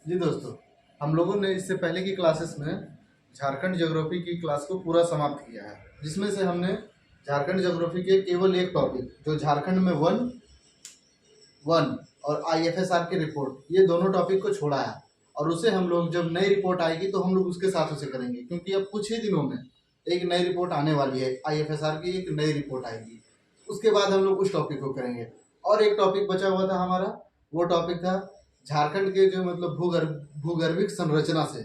जी दोस्तों, हम लोगों ने इससे पहले की क्लासेस में झारखंड ज्योग्राफी की क्लास को पूरा समाप्त किया है, जिसमें से हमने झारखंड ज्योग्राफी के केवल एक टॉपिक जो झारखंड में वन वन और आईएफएसआर की रिपोर्ट, ये दोनों टॉपिक को छोड़ा है। और उसे हम लोग जब नई रिपोर्ट आएगी तो हम लोग उसके साथ उसे करेंगे, क्योंकि अब कुछ ही दिनों में एक नई रिपोर्ट आने वाली है। आईएफएसआर की एक नई रिपोर्ट आएगी, उसके बाद हम लोग उस टॉपिक को करेंगे। और एक टॉपिक बचा हुआ था हमारा, वो टॉपिक था झारखंड के जो मतलब भूगर्भिक संरचना से।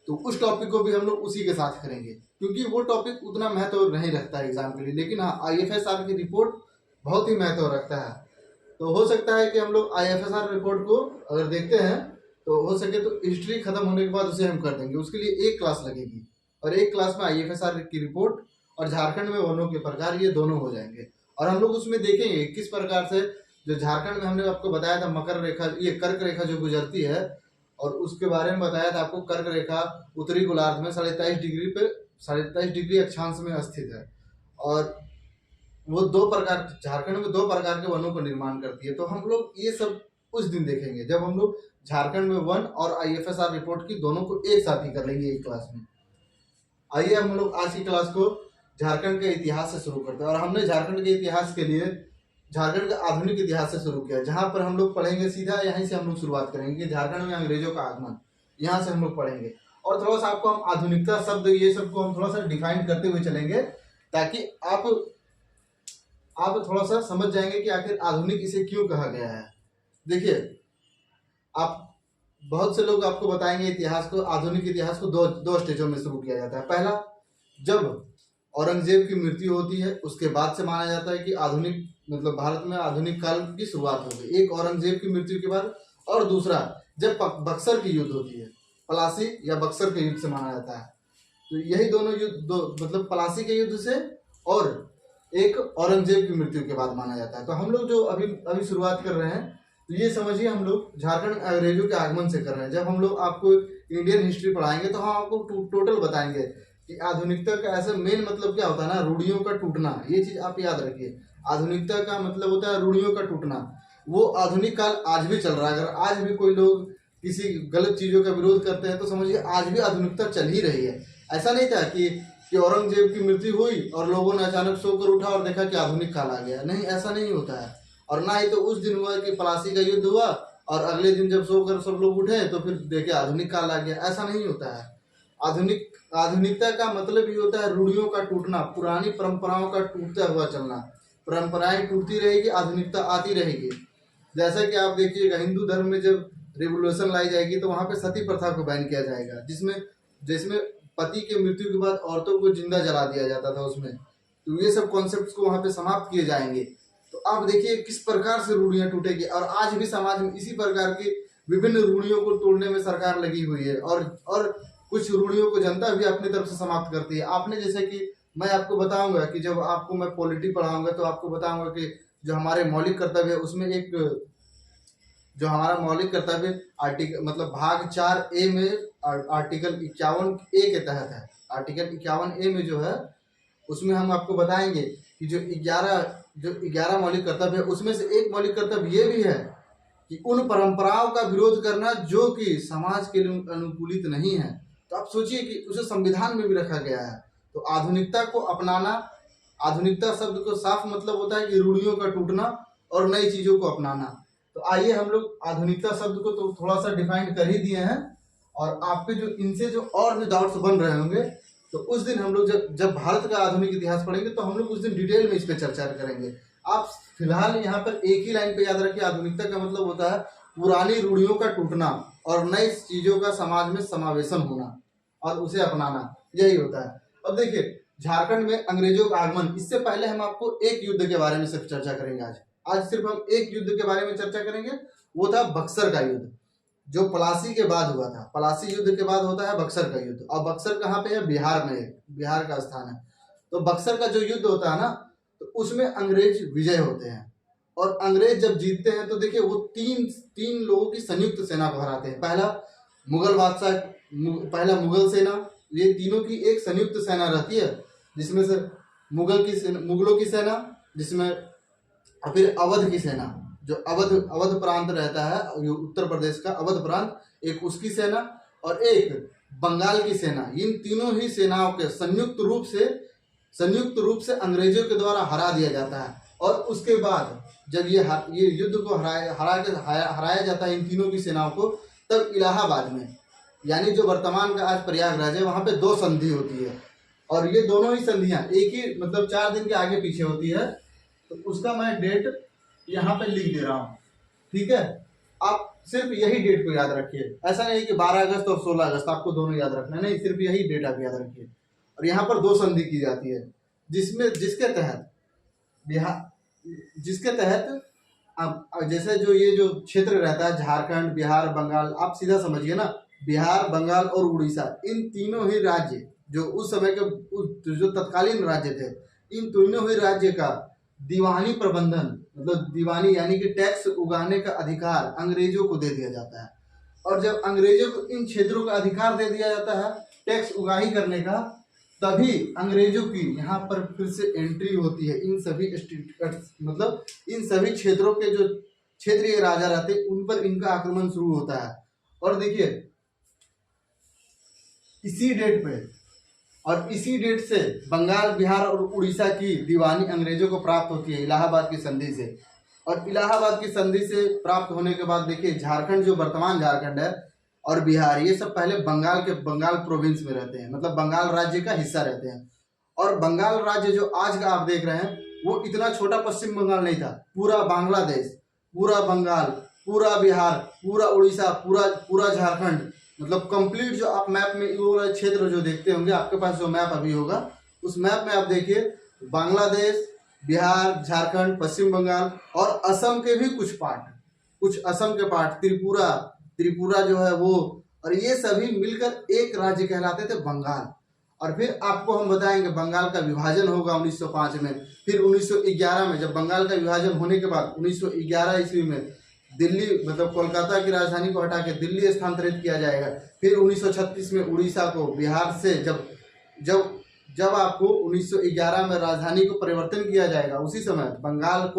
तो उस टॉपिक को भी हम लोग उसी के साथ करेंगे, क्योंकि वो टॉपिक उतना महत्व नहीं रखता है एग्जाम के लिए, लेकिन हाँ आईएफएसआर की रिपोर्ट बहुत ही महत्व रखता है। तो हो सकता है कि हम लोग आईएफएसआर रिपोर्ट को अगर देखते हैं तो हो सके तो हिस्ट्री खत्म होने के बाद उसे हम कर देंगे। उसके लिए एक क्लास लगेगी और एक क्लास में आईएफएसआर की रिपोर्ट और झारखंड में वनों के प्रकार, ये दोनों हो जाएंगे। और हम लोग उसमें देखेंगे किस प्रकार से जो झारखंड में हमने आपको बताया था मकर रेखा, ये कर्क रेखा जो गुजरती है, और उसके बारे में बताया था आपको। कर्क रेखा उत्तरी गोलार्ध में 23.5 डिग्री अक्षांश में स्थित है, और वो झारखंड में दो प्रकार के वनों का निर्माण करती है। तो हम लोग ये सब उस दिन देखेंगे जब हम लोग झारखंड में वन और आईएफएसआर रिपोर्ट की दोनों को एक साथ ही कर लेंगे एक क्लास में। आइए हम लोग आज की क्लास को झारखंड के इतिहास से शुरू करते हैं। और हमने झारखंड के इतिहास के लिए झारखंड का आधुनिक इतिहास से शुरू किया, जहाँ पर हम लोग पढ़ेंगे सीधा यहीं से हम लोग शुरुआत करेंगे कि झारखंड में अंग्रेजों का आगमन, यहाँ से हम लोग पढ़ेंगे। और थोड़ा सा आपको हम आधुनिकता शब्द ये सब को हम थोड़ा सा डिफाइन करते हुए चलेंगे, ताकि आप थोड़ा सा समझ जाएंगे कि आखिर आधुनिक इसे क्यों कहा गया है। देखिए, आप बहुत से लोग आपको बताएंगे इतिहास को, आधुनिक इतिहास को दो स्टेजों में शुरू किया जाता है। पहला, जब औरंगजेब की मृत्यु होती है उसके बाद से माना जाता है कि आधुनिक मतलब भारत में आधुनिक काल की शुरुआत हो गई, एक औरंगजेब की मृत्यु के बाद। और दूसरा, जब बक्सर की युद्ध होती है, पलासी या बक्सर के युद्ध से माना जाता है। तो यही दोनों युद्ध मतलब पलासी के युद्ध से और एक औरंगजेब की मृत्यु के बाद माना जाता है। तो हम लोग जो अभी शुरुआत कर रहे हैं, तो ये समझिए हम लोग झारखंड अंग्रेजों के आगमन से कर रहे हैं। जब हम लोग आपको इंडियन हिस्ट्री पढ़ाएंगे तो हम आपको टोटल बताएंगे कि आधुनिकता का ऐसा मेन मतलब क्या होता है ना, रूढ़ियों का टूटना। ये चीज आप याद रखिए, आधुनिकता का मतलब होता है रूढ़ियों का टूटना। वो आधुनिक काल आज भी चल रहा है। अगर आज भी कोई लोग किसी गलत चीजों का विरोध करते हैं तो समझिए आज भी आधुनिकता चल ही रही है। ऐसा नहीं था कि औरंगजेब की मृत्यु हुई और लोगों ने अचानक सोकर उठा और देखा कि आधुनिक काल आ गया। नहीं, ऐसा नहीं होता है। और ना ही तो उस दिन हुआ कि पलासी का युद्ध हुआ और अगले दिन जब सोकर सब लोग उठे तो फिर देखे आधुनिक काल आ गया। ऐसा नहीं होता है। आधुनिकता का मतलब ये होता है रूढ़ियों का टूटना, पुरानी परंपराओं का टूटता हुआ चलना। परंपराएं टूटती रहेगी, आधुनिकता आती रहेगी। जैसा कि आप देखिएगा, हिंदू धर्म में जब रिवोल्यूशन लाई जाएगी तो वहां पे सती प्रथा को बैन किया जाएगा, जिसमें पति के मृत्यु के बाद औरतों को जिंदा जला दिया जाता था उसमें। तो ये सब कॉन्सेप्ट्स को वहां पे समाप्त किए जाएंगे। तो आप देखिए किस प्रकार से रूढ़ियां टूटेगी। और आज भी समाज में इसी प्रकार की विभिन्न रूढ़ियों को तोड़ने में सरकार लगी हुई है, और कुछ रूढ़ियों को जनता भी अपनी तरफ से समाप्त करती है। आपने जैसे कि मैं आपको बताऊंगा कि जब आपको मैं पॉलिटी पढ़ाऊंगा तो आपको बताऊंगा कि जो हमारे मौलिक कर्तव्य है उसमें एक जो हमारा मौलिक कर्तव्य आर्टिकल मतलब भाग 4A में आर्टिकल 51A के तहत है। आर्टिकल 51A में जो है उसमें हम आपको बताएंगे कि जो 11 मौलिक कर्तव्य है उसमें से एक मौलिक कर्तव्य ये भी है कि उन परंपराओं का विरोध करना जो कि समाज के लिए अनुकूलित नहीं है। तो आप सोचिए कि उसे संविधान में भी रखा गया है। तो आधुनिकता को अपनाना, आधुनिकता शब्द को साफ मतलब होता है कि रूढ़ियों का टूटना और नई चीजों को अपनाना। तो आइए हम लोग आधुनिकता शब्द को तो थोड़ा सा डिफाइन कर ही दिए हैं, और आपके जो इनसे जो और भी डाउट्स बन रहे होंगे तो उस दिन हम लोग जब भारत का आधुनिक इतिहास पढ़ेंगे तो हम लोग उस दिन डिटेल में इस पर चर्चा करेंगे। आप फिलहाल यहाँ पर एक ही लाइन पे याद रखिए, आधुनिकता का मतलब होता है पुरानी रूढ़ियों का टूटना और नई चीजों का समाज में समावेशन होना और उसे अपनाना, यही होता है। अब देखिए, झारखंड में अंग्रेजों का आगमन, इससे पहले हम आपको एक युद्ध के बारे में सिर्फ चर्चा करेंगे। आज सिर्फ हम एक युद्ध के बारे में चर्चा करेंगे, वो था बक्सर का युद्ध, जो पलासी के बाद हुआ था। पलासी युद्ध के बाद होता है बक्सर का युद्ध। और बक्सर कहाँ पे है? बिहार में, बिहार का स्थान है। तो बक्सर का जो युद्ध होता है ना, तो उसमें अंग्रेज विजय होते हैं। और अंग्रेज जब जीतते हैं तो देखिए वो तीन लोगों की संयुक्त सेना को हराते हैं। पहला मुगल सेना, ये तीनों की एक संयुक्त सेना रहती है, जिसमें से मुगलों की सेना, जिसमें फिर अवध की सेना, जो अवध अवध प्रांत रहता है, ये उत्तर प्रदेश का अवध प्रांत, एक उसकी सेना और एक बंगाल की सेना, इन तीनों ही सेनाओं के संयुक्त रूप से अंग्रेजों के द्वारा हरा दिया जाता है। और उसके बाद जब ये युद्ध को हराया जाता है इन तीनों की सेनाओं को, तब इलाहाबाद में, यानी जो वर्तमान का आज प्रयागराज है, वहाँ पे 2 संधि होती है। और ये दोनों ही संधियाँ एक ही मतलब 4 दिन के आगे पीछे होती है। तो उसका मैं डेट यहाँ पे लिख दे रहा हूँ, ठीक है। आप सिर्फ यही डेट को याद रखिए, ऐसा नहीं कि 12 अगस्त और 16 अगस्त आपको दोनों याद रखना है, नहीं, सिर्फ यही डेट आप याद रखिए। और यहाँ पर 2 संधि की जाती है, जिसके तहत अब जैसे जो ये जो क्षेत्र रहता है, झारखंड, बिहार, बंगाल, आप सीधा समझिए ना, बिहार, बंगाल और उड़ीसा, इन तीनों ही राज्य जो उस समय के जो तत्कालीन राज्य थे, इन तीनों ही राज्य का दीवानी प्रबंधन, मतलब दीवानी यानी कि टैक्स उगाने का अधिकार अंग्रेजों को दे दिया जाता है। और जब अंग्रेजों को इन क्षेत्रों का अधिकार दे दिया जाता है टैक्स उगाही करने का, तभी अंग्रेजों की यहाँ पर फिर से एंट्री होती है। इन सभी मतलब इन सभी क्षेत्रों के जो क्षेत्रीय राजा रहते हैं उन पर इनका आक्रमण शुरू होता है। और देखिए इसी डेट पे और इसी डेट से बंगाल, बिहार और उड़ीसा की दीवानी अंग्रेजों को प्राप्त होती है इलाहाबाद की संधि से। और इलाहाबाद की संधि से प्राप्त होने के बाद देखिए झारखंड, जो वर्तमान झारखंड है, और बिहार, ये सब पहले बंगाल प्रोविंस में रहते हैं, मतलब बंगाल राज्य का हिस्सा रहते हैं। और बंगाल राज्य जो आज का आप देख रहे हैं वो इतना छोटा पश्चिम बंगाल नहीं था, पूरा बांग्लादेश, पूरा बंगाल, पूरा बिहार, पूरा उड़ीसा, पूरा झारखंड, मतलब कंप्लीट जो आप मैप में वो क्षेत्र जो देखते होंगे, आपके पास जो मैप अभी होगा उस मैप में आप देखिए बांग्लादेश, बिहार, झारखंड, पश्चिम बंगाल और असम के भी कुछ असम के पार्ट, त्रिपुरा जो है वो, और ये सभी मिलकर एक राज्य कहलाते थे बंगाल। और फिर आपको हम बताएंगे बंगाल का विभाजन होगा 1905 में, फिर 1911 में, जब बंगाल का विभाजन होने के बाद 1911 ईस्वी में दिल्ली, मतलब कोलकाता की राजधानी को हटा के दिल्ली स्थानांतरित किया जाएगा। फिर 1936 में उड़ीसा को बिहार से, जब आपको 1911 में राजधानी को परिवर्तन किया जाएगा, उसी समय बंगाल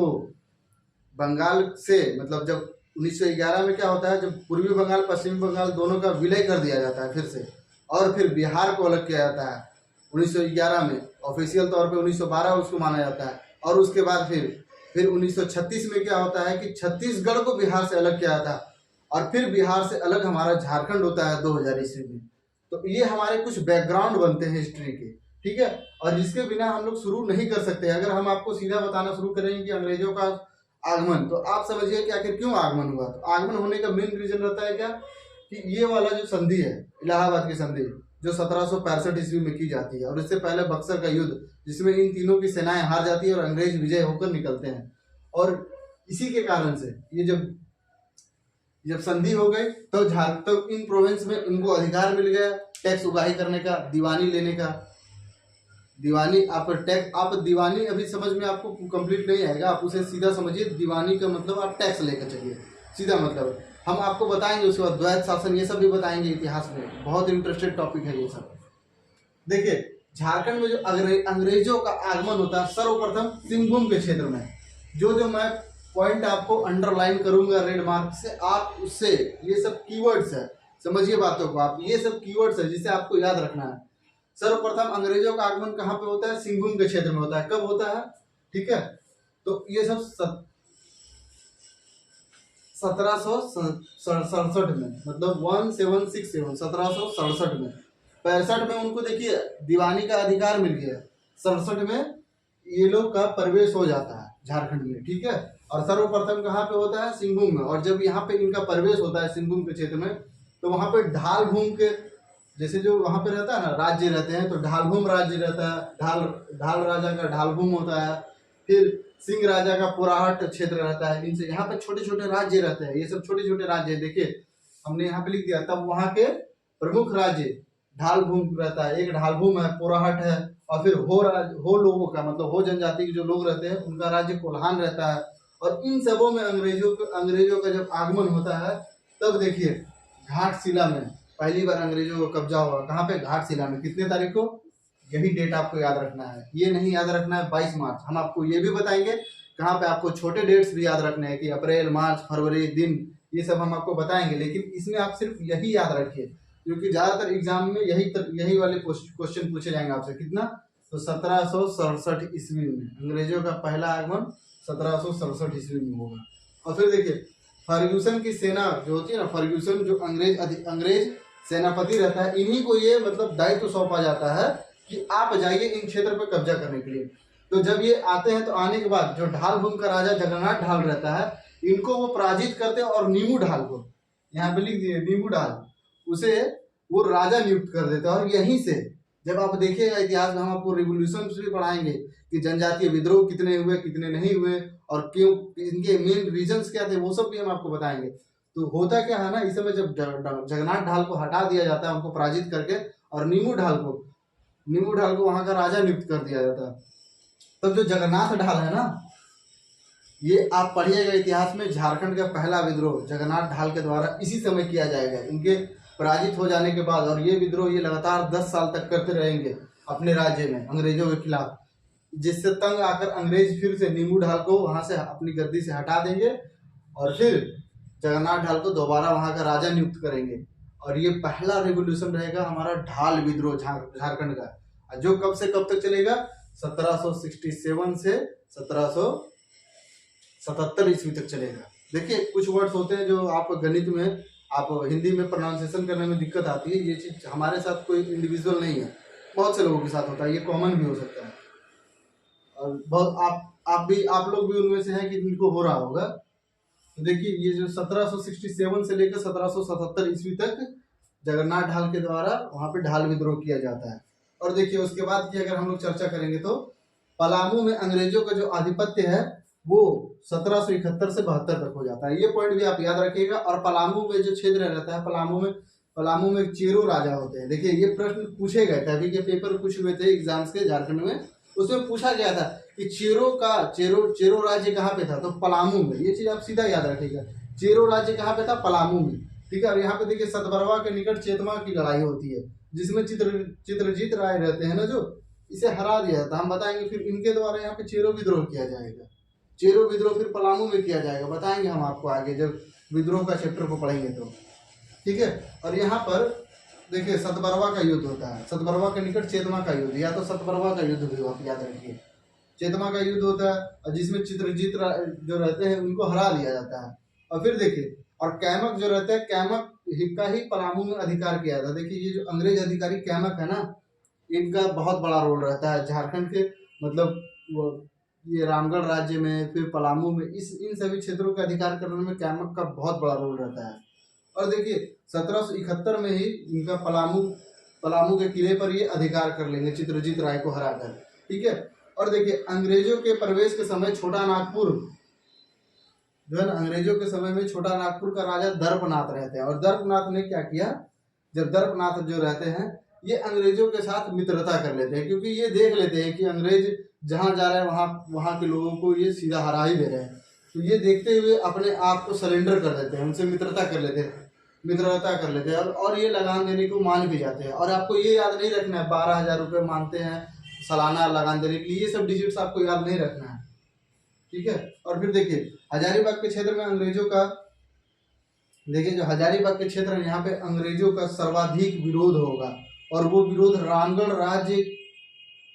से, मतलब जब 1911 में क्या होता है, जब पूर्वी बंगाल पश्चिमी बंगाल दोनों का विलय कर दिया जाता है फिर से, और फिर बिहार को अलग किया जाता है 1911 में, ऑफिशियल तौर पे 1912 उसको माना जाता है। और उसके बाद फिर 1936 में क्या होता है कि छत्तीसगढ़ को बिहार से अलग किया जाता है, और फिर बिहार से अलग हमारा झारखंड होता है 2000 ईस्वी में। तो ये हमारे कुछ बैकग्राउंड बनते हैं हिस्ट्री के, ठीक है। और जिसके बिना हम लोग शुरू नहीं कर सकते। अगर हम आपको सीधा बताना शुरू करेंगे कि अंग्रेजों का आगमन, तो आप समझिए कि आखिर क्यों आगमन हुआ। तो आगमन होने का मेन रीजन रहता है क्या, कि ये वाला जो संधि है, इलाहाबाद की संधि, जो 1765 ईस्वी में की जाती है, और इससे पहले बक्सर का युद्ध, जिसमें इन तीनों की सेनाएं हार जाती है और अंग्रेज विजय होकर निकलते हैं। और इसी के कारण से ये जब संधि हो गई तो इन प्रोविंस में इनको अधिकार मिल गया टैक्स उगाही करने का, दीवानी लेने का। दीवानी आप दीवानी अभी समझ में आपको कंप्लीट नहीं आएगा, आप उसे सीधा समझिए। दीवानी का मतलब आप टैक्स लेकर चलिए, सीधा मतलब। हम आपको बताएंगे उसके बाद द्वैत शासन, ये सब भी बताएंगे इतिहास में, बहुत इंटरेस्टेड टॉपिक है ये सब। देखिए झारखंड में जो अंग्रेजों का आगमन होता है सर्वप्रथम सिंहभूम के क्षेत्र में। जो मैं पॉइंट आपको अंडरलाइन करूंगा रेड मार्क से, आप उससे, ये सब कीवर्ड्स है, समझिए बातों को आप, ये सब कीवर्ड्स है जिसे आपको याद रखना है। सर्वप्रथम अंग्रेजों का आगमन कहाँ पे होता है, सिंहभूम के क्षेत्र में होता है। कब होता है, ठीक है। तो ये सब 1767 में, मतलब 1767 1767 में, 65 में उनको देखिए दीवानी का अधिकार मिल गया, 67 में ये लोग का प्रवेश हो जाता है झारखंड में, ठीक है। और सर्वप्रथम कहाँ पे होता है, सिंहभूम में। और जब यहाँ पे इनका प्रवेश होता है सिंहभूम के क्षेत्र में, तो वहाँ पे ढाल भूम के, जैसे जो वहाँ पे रहता है ना राज्य रहते हैं, तो ढालभूम राज्य रहता है, ढाल राजा का ढालभूम होता है। फिर सिंह राजा का पुराहट क्षेत्र रहता है। इनसे यहाँ पे छोटे छोटे राज्य रहते हैं, ये सब छोटे छोटे राज्य देखिए हमने यहाँ पे लिख दिया। तब वहाँ के प्रमुख राज्य ढालभूम रहता है, एक ढालभूम है, पुराहट है, और फिर हो लोगों का, मतलब हो जनजाति के जो लोग रहते हैं उनका राज्य कोल्हान रहता है। और इन सबों में अंग्रेजों का जब आगमन होता है, तब देखिए घाटशिला में पहली बार अंग्रेजों को कब्जा हुआ। कहाँ पे, घाटशिला में। कितने तारीख को, यही डेट आपको याद रखना है, ये नहीं याद रखना है 22 मार्च। हम आपको ये भी बताएंगे कहाँ पे आपको छोटे डेट्स भी याद रखने हैं कि अप्रैल, मार्च, फरवरी, दिन, ये सब हम आपको बताएंगे, लेकिन इसमें आप सिर्फ यही याद रखिए, क्योंकि ज्यादातर एग्जाम में यही वाले क्वेश्चन पूछे जाएंगे आपसे। कितना? तो 1767 ईस्वी में अंग्रेजों का पहला आगमन 1767 ईस्वी में होगा। और फिर देखिए फर्ग्यूसन की सेना जो होती है ना, फर्ग्यूसन जो अंग्रेज सेनापति रहता है, इन्हीं को ये मतलब दायित्व सौंपा जाता है कि आप जाइए इन क्षेत्र पर कब्जा करने के लिए। तो जब ये आते हैं तो आने के बाद जो ढाल भूमि का राजा जगन्नाथ ढाल रहता है, इनको वो पराजित करते हैं और नीमू ढाल को, यहाँ पे लिख दिए नीमू ढाल, उसे वो राजा नियुक्त कर देते हैं। और यहीं से जब आप देखिएगा इतिहास में, हम आपको रिवोल्यूशन भी पढ़ाएंगे कि जनजातीय विद्रोह कितने हुए, कितने नहीं हुए, और क्यों, इनके मेन रीजंस क्या थे, वो सब भी हम आपको बताएंगे। तो होता क्या है ना, इस समय जब जगन्नाथ ढाल को हटा दिया जाता है, उनको पराजित करके, और नीमू ढाल को वहां का राजा नियुक्त कर दिया जाता है, तब जो जगन्नाथ ढाल है ना, ये आप पढ़िएगा इतिहास में, झारखंड का पहला विद्रोह जगन्नाथ ढाल के द्वारा इसी समय किया जाएगा, इनके पराजित हो जाने के बाद। और ये विद्रोह ये लगातार 10 साल तक करते रहेंगे अपने राज्य में अंग्रेजों के खिलाफ, जिससे तंग आकर अंग्रेज फिर से नीमू ढाल को वहां से अपनी गद्दी से हटा देंगे और फिर जगन्नाथ ढाल को दोबारा वहां का राजा नियुक्त करेंगे। और ये पहला रेवोल्यूशन रहेगा हमारा ढाल विद्रोह झारखंड का, जो कब से कब तक चलेगा? 1767 से 1777 ईस्वी तक चलेगा। देखिए कुछ वर्ड्स होते हैं जो आप गणित में, आप हिंदी में प्रोनाउंसिएशन करने में दिक्कत आती है, ये चीज हमारे साथ कोई इंडिविजुअल नहीं है, बहुत से लोगों के साथ होता है, ये कॉमन भी हो सकता है। और बहुत आप लोग भी उनमें से हैं कि जिनको हो रहा होगा। तो देखिए ये जो 1767 से लेकर 1777 ईस्वी तक जगन्नाथ ढाल के द्वारा वहां पे ढाल विद्रोह किया जाता है। और देखिए उसके बाद की अगर हम लोग चर्चा करेंगे तो पलामू में अंग्रेजों का जो आधिपत्य है वो 1771 से 72 तक हो जाता है, ये पॉइंट भी आप याद रखिएगा। और पलामू में जो क्षेत्र रहता है, पलामू में चेरो राजा होते हैं। देखिए ये प्रश्न पूछे गए थे, अभी के पेपर कुछ हुए थे एग्जाम्स के झारखंड में, उसमें पूछा गया था कि चेरो राज्य कहाँ पे था, तो पलामू में। ये चीज आप सीधा याद रखिएगा, चेरो राज्य कहाँ पे था? पलामू में, ठीक है। और यहाँ पे देखिए सतबरवा के निकट चेतमा की लड़ाई होती है, जिसमें चित्रजीत राय रहते हैं ना, जो इसे हरा दिया था। हम बताएंगे फिर इनके द्वारा यहाँ पे चेरो विद्रोह किया जाएगा, चेरो विद्रोह फिर पलामू में किया जाएगा, बताएंगे हम आपको आगे जब विद्रोह का चैप्टर को पढ़ेंगे तो, ठीक है। और यहाँ पर देखिए सतबरवा का युद्ध होता है, सतबरवा के निकट चेतमा का युद्ध, या तो सतबरवा का युद्ध भी आप याद रखिए, चेतमा का युद्ध होता है, और जिसमें चित्रजीत जो रहते हैं उनको हरा दिया जाता है। और फिर देखिए, और कैमक जो रहता है, कैमक का ही पलामू में अधिकार किया था। देखिए ये जो अंग्रेज अधिकारी कैमक है ना, इनका बहुत बड़ा रोल रहता है झारखंड के, मतलब वो ये रामगढ़ राज्य में, फिर पलामू में, इन सभी क्षेत्रों का अधिकार करने में कैमक का बहुत बड़ा रोल रहता है। और देखिए 1771 में ही इनका पलामू के किले पर ये अधिकार कर लेंगे चित्रजीत राय को हराकर, ठीक है। और देखिए अंग्रेजों के प्रवेश के समय छोटा नागपुर जो है ना, अंग्रेजों के समय में छोटा नागपुर का राजा दर्पनाथ रहते हैं। और दर्पनाथ ने क्या किया, जब दर्पनाथ जो रहते हैं ये अंग्रेजों के साथ मित्रता कर लेते हैं, क्योंकि ये देख लेते हैं कि अंग्रेज जहां जा रहे हैं वहां के लोगों को ये सीधा हरा ही दे रहे हैं, तो ये देखते हुए अपने आप को सरेंडर कर देते हैं, उनसे मित्रता कर लेते हैं, और ये लगान देने को मान भी जाते हैं। और आपको ये याद नहीं रखना है 12,000 रुपये मानते हैं सालाना लगान देने के लिए, ये सब डिजिट्स आपको याद नहीं रखना है, ठीक है। और फिर देखिए हजारीबाग के क्षेत्र में अंग्रेजों का, देखिए जो हजारीबाग के क्षेत्र है यहाँ पे अंग्रेजों का सर्वाधिक विरोध होगा, और वो विरोध रामगढ़ राज्य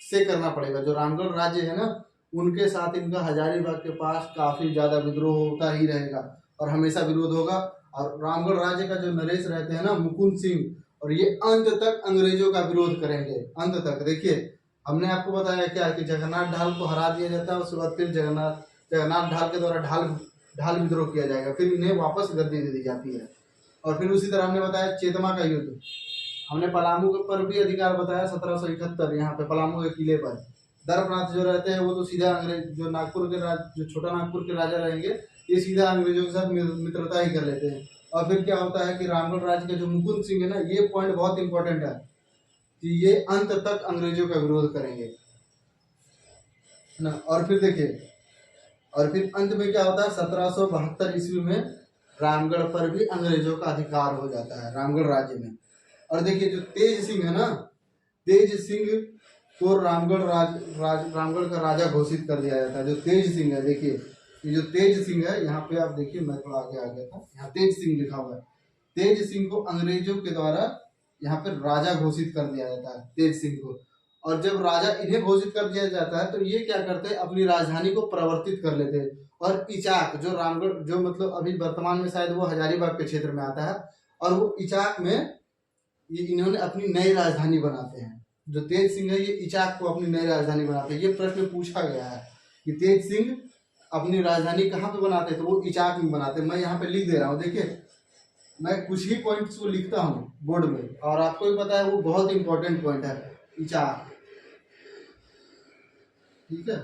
से करना पड़ेगा। जो रामगढ़ राज्य है ना, उनके साथ इनका हजारीबाग के पास काफी ज्यादा विद्रोह होता ही रहेगा और हमेशा विरोध होगा। और रामगढ़ राज्य का जो नरेश रहते हैं ना, मुकुंद सिंह, और ये अंत तक अंग्रेजों का विरोध करेंगे, अंत तक। देखिए हमने आपको बताया क्या कि जगन्नाथ ढाल को हरा दिया जाता है, उसके बाद फिर जगन्नाथ ढाल के द्वारा ढाल विद्रोह किया जाएगा, फिर इन्हें वापस गद्दी दे दी जाती है। और फिर उसी तरह हमने बताया चेतमा का युद्ध, हमने पलामू पर भी अधिकार बताया 1771, यहाँ पे पलामू के किले पर दर्पनाथ जो रहते हैं वो तो सीधा अंग्रेज, जो नागपुर के जो छोटा नागपुर के राजा रहेंगे, ये सीधा अंग्रेजों के साथ मित्रता ही कर लेते हैं। और फिर क्या होता है कि रामगढ़ राज्य के जो मुकुंद सिंह है ना, ये पॉइंट बहुत इंपॉर्टेंट है कि ये अंत तक अंग्रेजों का विरोध करेंगे ना। और फिर देखिए, और फिर अंत में क्या होता है, 1772 ईस्वी में रामगढ़ पर भी अंग्रेजों का अधिकार हो जाता है, रामगढ़ राज्य में। और देखिए जो तेज सिंह है ना, तेज सिंह को रामगढ़ का राजा घोषित कर दिया जाता है। जो तेज सिंह है, देखिए ये जो तेज सिंह है, यहाँ पे आप देखिए, मैं थोड़ा आगे आ गया था, यहाँ तेज सिंह लिखा हुआ है। तेज सिंह को अंग्रेजों के द्वारा यहाँ पे राजा घोषित कर दिया जाता है, तेज सिंह को। और जब राजा इन्हें घोषित कर दिया जाता है तो ये क्या करते हैं, अपनी राजधानी को परिवर्तित कर लेते हैं। और इचाक जो रामगढ़, जो मतलब अभी वर्तमान में शायद वो हजारीबाग के क्षेत्र में आता है, और वो इचाक में ये इन्होंने अपनी नई राजधानी बनाते हैं। जो तेज सिंह है ये इचाक को अपनी नई राजधानी बनाते हैं। ये प्रश्न पूछा गया है कि तेज सिंह अपनी राजधानी कहाँ पे बनाते, तो वो इचाक में बनाते। मैं यहाँ पे लिख दे रहा हूँ, देखिए मैं कुछ ही पॉइंट्स को लिखता हूँ बोर्ड में, और आपको भी पता है वो बहुत इंपॉर्टेंट पॉइंट है, इचाक। ठीक है,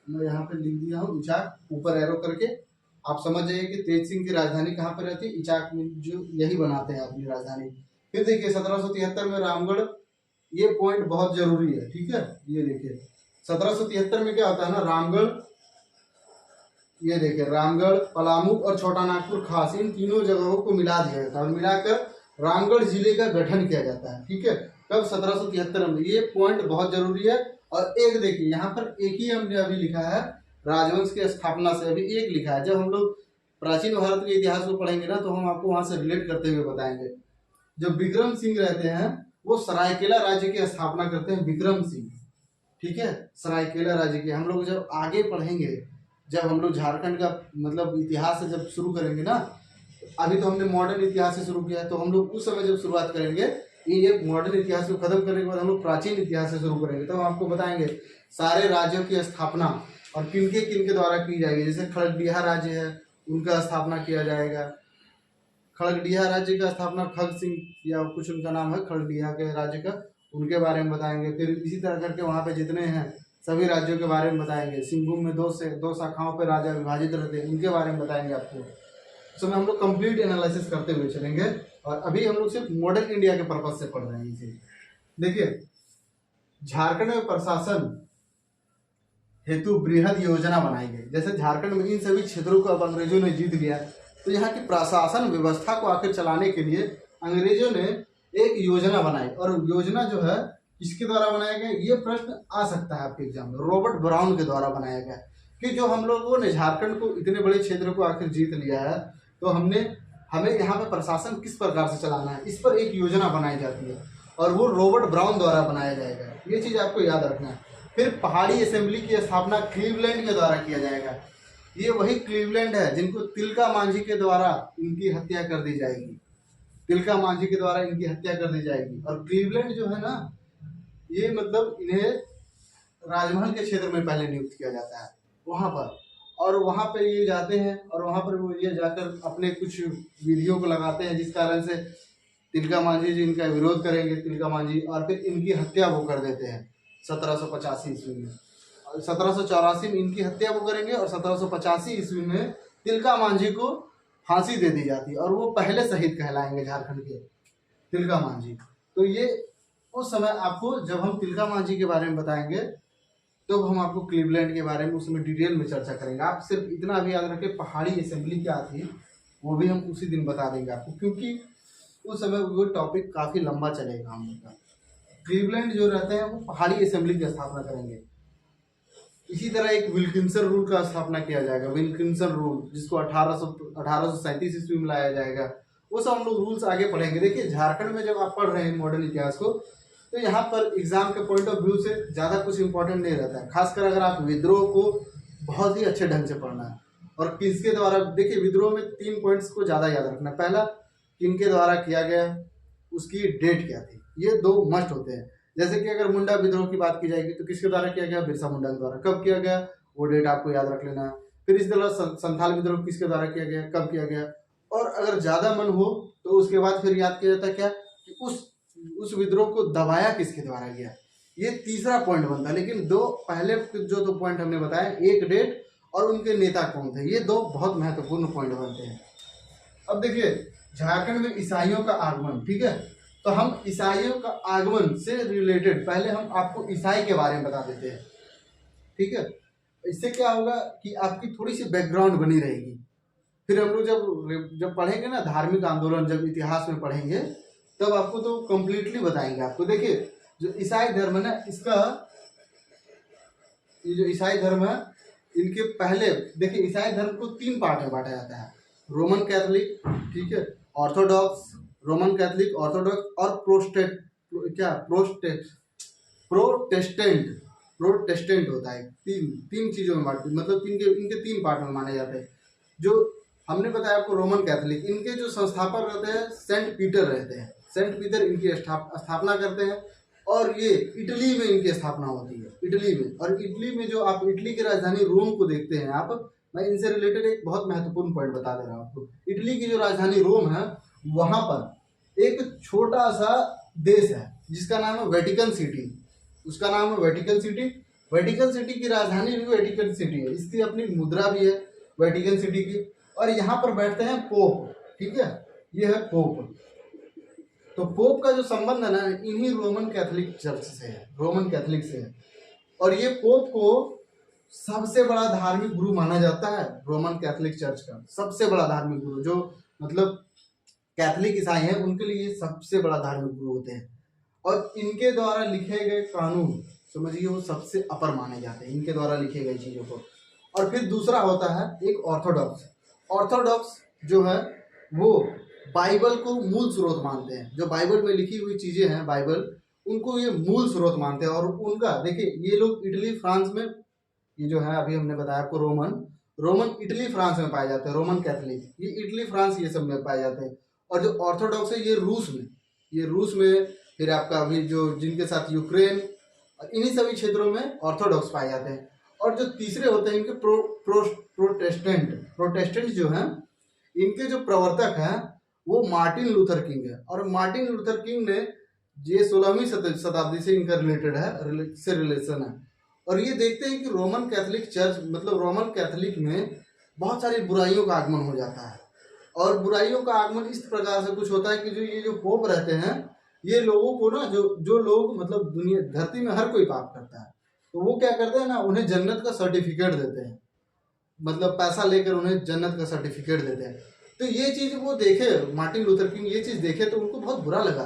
मैं यहाँ पे लिख दिया हूँ इचाक, ऊपर एरो करके। आप समझ जाइए कि तेज सिंह की राजधानी कहाँ पे रहती है, इचाक में, जो यही बनाते हैं अपनी राजधानी। फिर देखिए 1773 में रामगढ़, ये पॉइंट बहुत जरूरी है, ठीक है। ये देखिए 1773 में क्या होता है ना, रामगढ़, ये देखिए रामगढ़, पलामू और छोटा नागपुर खास, इन तीनों जगहों को मिला दिया जाता है और मिलाकर रामगढ़ जिले का गठन किया जाता है। ठीक है, कब, 1773 में। ये पॉइंट बहुत जरूरी है। और एक देखिए यहाँ पर एक ही हमने अभी लिखा है, राजवंश की स्थापना से अभी एक लिखा है। जब हम लोग प्राचीन भारत के इतिहास को पढ़ेंगे ना, तो हम आपको वहां से रिलेट करते हुए बताएंगे। जो विक्रम सिंह रहते हैं वो सरायकेला राज्य की स्थापना करते हैं, विक्रम सिंह। ठीक है, सरायकेला राज्य की हम लोग जब आगे पढ़ेंगे, जब हम लोग झारखंड का मतलब इतिहास से जब शुरू करेंगे ना, अभी तो हमने मॉडर्न इतिहास से शुरू किया है, तो हम लोग उस समय जब शुरुआत करेंगे, ये मॉडर्न इतिहास को खत्म करने के बाद हम लोग प्राचीन इतिहास से शुरू करेंगे, तो हम आपको बताएंगे सारे राज्यों की स्थापना और किनके किनके द्वारा की जाएगी। जैसे खड़गडिहा राज्य है, उनका स्थापना किया जाएगा। खड़गडिहा राज्य का स्थापना खग सिंह या कुछ उनका नाम है, खड़गडिहा के राज्य का, उनके बारे में बताएंगे। फिर इसी तरह करके वहाँ पे जितने हैं सभी राज्यों के बारे में बताएंगे। सिंहभूम में दो शाखाओं पे राजा विभाजित रहते हैं, उनके बारे में बताएंगे आपको। उस समय हम लोग कंप्लीट एनालिसिस करते हुए चलेंगे, और अभी हम लोग सिर्फ मॉडर्न इंडिया के पर्पज से पढ़ रहे हैं इसे। देखिए झारखंड में प्रशासन हेतु बृहद योजना बनाई गई। जैसे झारखंड में इन सभी क्षेत्रों को अब अंग्रेजों ने जीत लिया, तो यहाँ की प्रशासन व्यवस्था को आखिर चलाने के लिए अंग्रेजों ने एक योजना बनाई। और योजना जो है किसके द्वारा बनाया गया, ये प्रश्न आ सकता है आपके एग्जाम में। रॉबर्ट ब्राउन के द्वारा बनाया गया कि जो हम लोगों ने झारखंड को, इतने बड़े क्षेत्र को आखिर जीत लिया है, तो हमें यहाँ पे प्रशासन किस प्रकार से चलाना है, इस पर एक योजना बनाई जाती है, और वो रॉबर्ट ब्राउन द्वारा बनाया जाएगा। ये चीज आपको याद रखना है। फिर पहाड़ी असेंबली की स्थापना क्लीवलैंड के द्वारा किया जाएगा। ये वही क्लीवलैंड है जिनको तिलका मांझी के द्वारा इनकी हत्या कर दी जाएगी। तिलका मांझी के द्वारा इनकी हत्या कर दी जाएगी। और क्लीवलैंड जो है ना, ये मतलब इन्हें राजमहल के क्षेत्र में पहले नियुक्त किया जाता है वहां पर, और वहां पे ये जाते हैं और वहां पर वो ये जाकर अपने कुछ विधियों को लगाते हैं, जिस कारण से तिलका मांझी जी इनका विरोध करेंगे, तिलका मांझी, और फिर इनकी हत्या वो कर देते हैं 1785 ईस्वी में। 1784 में इनकी हत्या वो करेंगे, और 1785 ईस्वी में तिलका मांझी को फांसी दे दी जाती है, और वो पहले शहीद कहलाएंगे झारखंड के, तिलका मांझी। तो ये उस समय आपको, जब हम तिलका मांझी के बारे में बताएंगे, तो हम आपको क्लीवलैंड के बारे में उसमें डिटेल में चर्चा करेंगे। आप सिर्फ इतना भी याद रखें, पहाड़ी असेंबली क्या थी वो भी हम उसी दिन बता देंगे आपको, क्योंकि उस समय वो टॉपिक काफ़ी लंबा चलेगा हम लोग का। क्लीवलैंड जो रहते हैं वो पहाड़ी असेंबली की स्थापना करेंगे। इसी तरह एक विल्किंसन रूल का स्थापना किया जाएगा, विल्किंसन रूल, जिसको 1837 ईस्वी में लाया जाएगा। वो सब हम लोग रूल्स आगे पढ़ेंगे। देखिए झारखंड में जब आप पढ़ रहे हैं मॉडर्न इतिहास को, तो यहाँ पर एग्जाम के पॉइंट ऑफ व्यू से ज़्यादा कुछ इंपॉर्टेंट नहीं रहता है, खासकर अगर आप विद्रोह को बहुत ही अच्छे ढंग से पढ़ना है। और किसके द्वारा, देखिए विद्रोह में 3 पॉइंट्स को ज़्यादा याद रखना। पहला, किनके द्वारा किया गया, उसकी डेट क्या थी, ये 2 मस्ट होते हैं। जैसे कि अगर मुंडा विद्रोह की बात की जाएगी तो किसके द्वारा किया गया, बिरसा मुंडा के द्वारा। कब किया गया, वो डेट आपको याद रख लेना। फिर इस तरह संथाल विद्रोह किसके द्वारा किया गया, कब किया गया। और अगर ज़्यादा मन हो तो उसके बाद फिर याद किया जाता है क्या, कि उस विद्रोह को दबाया किसके द्वारा गया, ये तीसरा पॉइंट बनता है। लेकिन पहले जो 2 पॉइंट हमने बताया, एक डेट और उनके नेता कौन थे, ये 2 बहुत महत्वपूर्ण पॉइंट बनते हैं। अब देखिए झारखंड में ईसाइयों का आगमन, ठीक है, तो हम ईसाइयों का आगमन से रिलेटेड पहले हम आपको ईसाई के बारे में बता देते हैं, ठीक है। इससे क्या होगा कि आपकी थोड़ी सी बैकग्राउंड बनी रहेगी। फिर हम लोग जब पढ़ेंगे ना धार्मिक आंदोलन, जब इतिहास में पढ़ेंगे, तब आपको तो कम्प्लीटली बताएंगे आपको। देखिए जो ईसाई धर्म है ना, इसका ये जो ईसाई धर्म है, इनके पहले देखिए ईसाई धर्म को 3 पार्ट में बांटा जाता है। रोमन कैथोलिक, ठीक है, ऑर्थोडॉक्स, रोमन कैथोलिक, ऑर्थोडॉक्स और प्रोटेस्टेंट प्रोटेस्टेंट होता है। तीन चीजों में मतलब इनके 3 पार्ट में माने जाते हैं। जो हमने बताया आपको रोमन कैथोलिक, इनके जो संस्थापक रहते हैं सेंट पीटर रहते हैं। सेंट पीटर इनकी स्थापना करते हैं और ये इटली में इनकी स्थापना होती है, इटली में। और इटली में जो आप इटली की राजधानी रोम को देखते हैं आप, मैं इनसे रिलेटेड एक बहुत महत्वपूर्ण पॉइंट बता दे रहा हूँ आपको। इटली की जो राजधानी रोम है, वहां पर एक छोटा सा देश है जिसका नाम है वेटिकन सिटी। उसका नाम है वेटिकन सिटी। वेटिकन सिटी की राजधानी भी वेटिकन सिटी है, इसकी अपनी मुद्रा भी है वेटिकन सिटी की। और यहाँ पर बैठते हैं पोप, ठीक है, ये है पोप। तो पोप का जो संबंध है ना, इन्हीं रोमन कैथोलिक चर्च से है, रोमन कैथोलिक से है। और ये पोप को सबसे बड़ा धार्मिक गुरु माना जाता है। रोमन कैथोलिक चर्च का सबसे बड़ा धार्मिक गुरु, जो मतलब कैथोलिक ईसाई हैं उनके लिए सबसे बड़ा धार्मिक गुरु होते हैं। और इनके द्वारा लिखे गए कानून समझिए वो सबसे अपर माने जाते हैं, इनके द्वारा लिखे गए चीजों को। और फिर दूसरा होता है एक ऑर्थोडॉक्स। ऑर्थोडॉक्स जो है वो बाइबल को मूल स्रोत मानते हैं। जो बाइबल में लिखी हुई चीजें हैं, बाइबल, उनको ये मूल स्रोत मानते हैं। और उनका देखिए, ये लोग इटली फ्रांस में, ये जो है अभी हमने बताया आपको रोमन इटली फ्रांस में पाए जाते हैं। रोमन कैथोलिक ये इटली फ्रांस ये सब में पाए जाते हैं। और जो ऑर्थोडॉक्स है ये रूस में, फिर आपका अभी जो जिनके साथ यूक्रेन, इन्हीं सभी क्षेत्रों में ऑर्थोडॉक्स पाए जाते हैं। और जो तीसरे होते हैं इनके प्रोटेस्टेंट जो हैं, इनके जो प्रवर्तक हैं वो मार्टिन लूथर किंग है। और मार्टिन लूथर किंग ने ये 16वीं शताब्दी से इनका रिलेटेड है, से रिलेशन है। और ये देखते हैं कि रोमन कैथोलिक चर्च मतलब रोमन कैथोलिक में बहुत सारी बुराइयों का आगमन हो जाता है। और बुराइयों का आगमन इस प्रकार से कुछ होता है कि जो पोप रहते हैं, ये लोगों को ना, जो लोग मतलब दुनिया धरती में हर कोई पाप करता है, तो वो क्या करते हैं ना, उन्हें जन्नत का सर्टिफिकेट देते हैं। मतलब पैसा लेकर उन्हें जन्नत का सर्टिफिकेट देते हैं। तो ये चीज वो देखे, मार्टिन लूथर किंग ये चीज देखे तो उनको बहुत बुरा लगा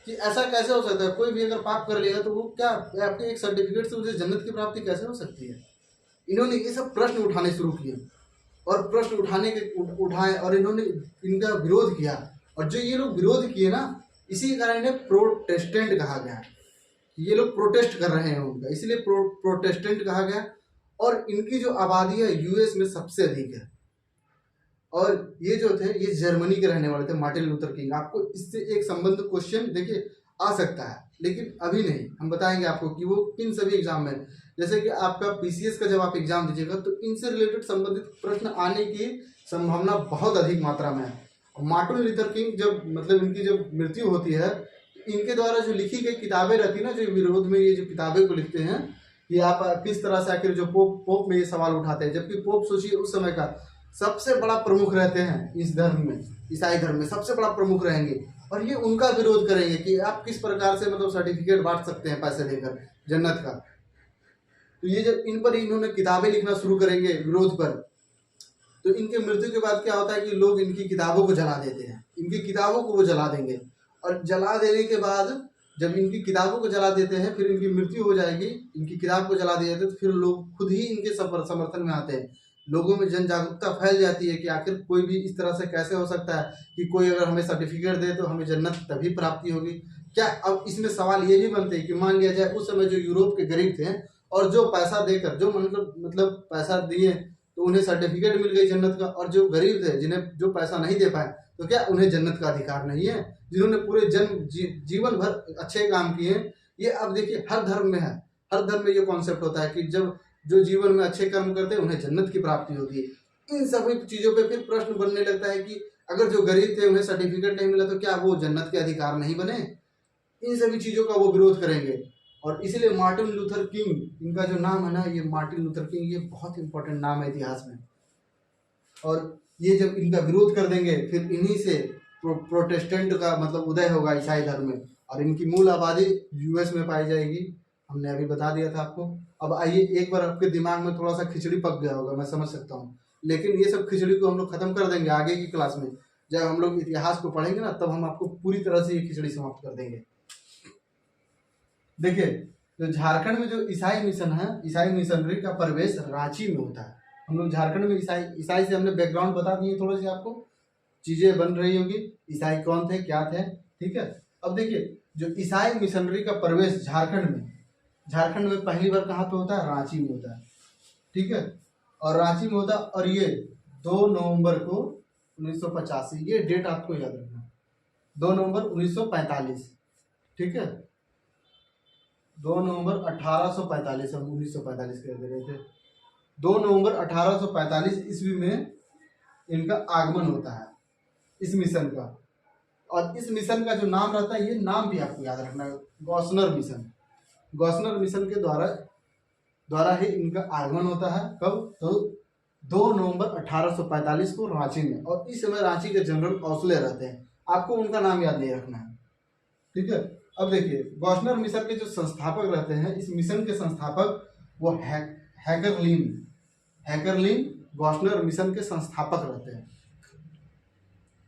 कि ऐसा कैसे हो सकता है, कोई भी अगर पाप कर लेगा तो वो क्या आपके एक सर्टिफिकेट से मुझे जन्नत की प्राप्ति कैसे हो सकती है। इन्होंने ये सब प्रश्न उठाने शुरू किए और प्रश्न उठाए और इन्होंने इनका विरोध किया। और जो ये लोग विरोध किए ना, इसी कारण इन्हें प्रोटेस्टेंट कहा गया। ये लोग प्रोटेस्ट कर रहे हैं उनका, इसलिए प्रोटेस्टेंट कहा गया। और इनकी जो आबादी है यूएस में सबसे अधिक है। और ये जो थे ये जर्मनी के रहने वाले थे, मार्टिन लूथर किंग। आपको इससे एक संबंध क्वेश्चन देखिए आ सकता है, लेकिन अभी नहीं, हम बताएंगे आपको कि वो किन सभी एग्जाम में, जैसे कि आपका पीसीएस का जब आप एग्जाम दीजिएगा तो इनसे रिलेटेड संबंधित प्रश्न आने की संभावना बहुत अधिक मात्रा में है। मार्टिन लूथर किंग जब मतलब इनकी जब मृत्यु होती है, इनके द्वारा जो लिखी गई किताबें रहती है ना, जो विरोध में ये जो किताबें को लिखते हैं कि आप किस तरह से आखिर जो पोप में ये सवाल उठाते हैं, जबकि पोप सोचिए उस समय का सबसे बड़ा प्रमुख रहते हैं इस धर्म में, ईसाई धर्म में सबसे बड़ा प्रमुख रहेंगे। और ये उनका विरोध करेंगे कि आप किस प्रकार से मतलब सर्टिफिकेट बांट सकते हैं पैसे देकर जन्नत का। तो ये जब इन पर इन्होंने किताबें लिखना शुरू करेंगे विरोध पर, तो इनके मृत्यु के बाद क्या होता है कि लोग इनकी किताबों को जला देते हैं, इनकी किताबों को वो जला देंगे। और जला देने के बाद जब इनकी किताबों को जला देते हैं, फिर इनकी मृत्यु हो जाएगी, इनकी किताब को जला दिया जाता है, तो फिर लोग खुद ही इनके समर्थन में आते हैं। लोगों में जन जागरूकता फैल जाती है कि आखिर कोई भी इस तरह से कैसे हो सकता है कि कोई अगर हमें सर्टिफिकेट दे तो हमें जन्नत तभी प्राप्ति होगी क्या। अब इसमें सवाल ये भी बनते हैं कि मान लिया जाए उस समय जो यूरोप के गरीब थे और जो पैसा देकर जो मतलब पैसा दिए तो उन्हें सर्टिफिकेट मिल गई जन्नत का, और जो गरीब थे जिन्हें जो पैसा नहीं दे पाए तो क्या उन्हें जन्नत का अधिकार नहीं है, जिन्होंने पूरे जीवन भर अच्छे काम किए। ये अब देखिए हर धर्म में है, हर धर्म में ये कॉन्सेप्ट होता है कि जब जो जीवन में अच्छे कर्म करते हैं उन्हें जन्नत की प्राप्ति होती है। इन सभी चीजों पे फिर प्रश्न बनने लगता है कि अगर जो गरीब थे उन्हें सर्टिफिकेट नहीं मिला तो क्या वो जन्नत के अधिकार नहीं बने। इन सभी चीजों का वो विरोध करेंगे। और इसीलिए मार्टिन लूथर किंग, इनका जो नाम है ना, ये मार्टिन लूथर किंग, ये बहुत इंपॉर्टेंट नाम है इतिहास में। और ये जब इनका विरोध कर देंगे फिर इन्हीं से प्रोटेस्टेंट का मतलब उदय होगा ईसाई धर्म में। और इनकी मूल आबादी यूएस में पाई जाएगी, हमने अभी बता दिया था आपको। अब आइए, एक बार आपके दिमाग में थोड़ा सा खिचड़ी पक गया होगा, मैं समझ सकता हूँ, लेकिन ये सब खिचड़ी को हम लोग खत्म कर देंगे आगे की क्लास में। जब हम लोग इतिहास को पढ़ेंगे ना, तब हम आपको पूरी तरह से ये खिचड़ी समाप्त कर देंगे। देखिए, तो झारखंड में जो ईसाई मिशन है, ईसाई मिशनरी का प्रवेश रांची में होता है। हम लोग झारखंड में ईसाई से हमने बैकग्राउंड बता दिए, थोड़ी सी आपको चीजें बन रही होगी, ईसाई कौन थे क्या थे, ठीक है। अब देखिए जो ईसाई मिशनरी का प्रवेश झारखंड में पहली बार कहाँ पे होता है, रांची में होता है, ठीक है। और रांची में होता है, और ये 2 नवंबर को 1985, ये डेट आपको याद रखना, 2 नवंबर 1945, ठीक है। 2 नवंबर 1845, हम 1945 कह दे रहे थे। 2 नवंबर 1845 ईस्वी में इनका आगमन होता है, इस मिशन का। और इस मिशन का जो नाम रहता है, ये नाम भी आपको याद रखना है, गॉसनर मिशन। गॉसनर मिशन के द्वारा ही इनका आगमन होता है। कब? तो 2 नवंबर 1845 को रांची में। और इस समय रांची के जनरल औसले रहते हैं, आपको उनका नाम याद नहीं रखना है, ठीक है। अब देखिए गॉसनर मिशन के जो संस्थापक रहते हैं, इस मिशन के संस्थापक वो हैकरलिन गॉसनर मिशन के संस्थापक रहते हैं,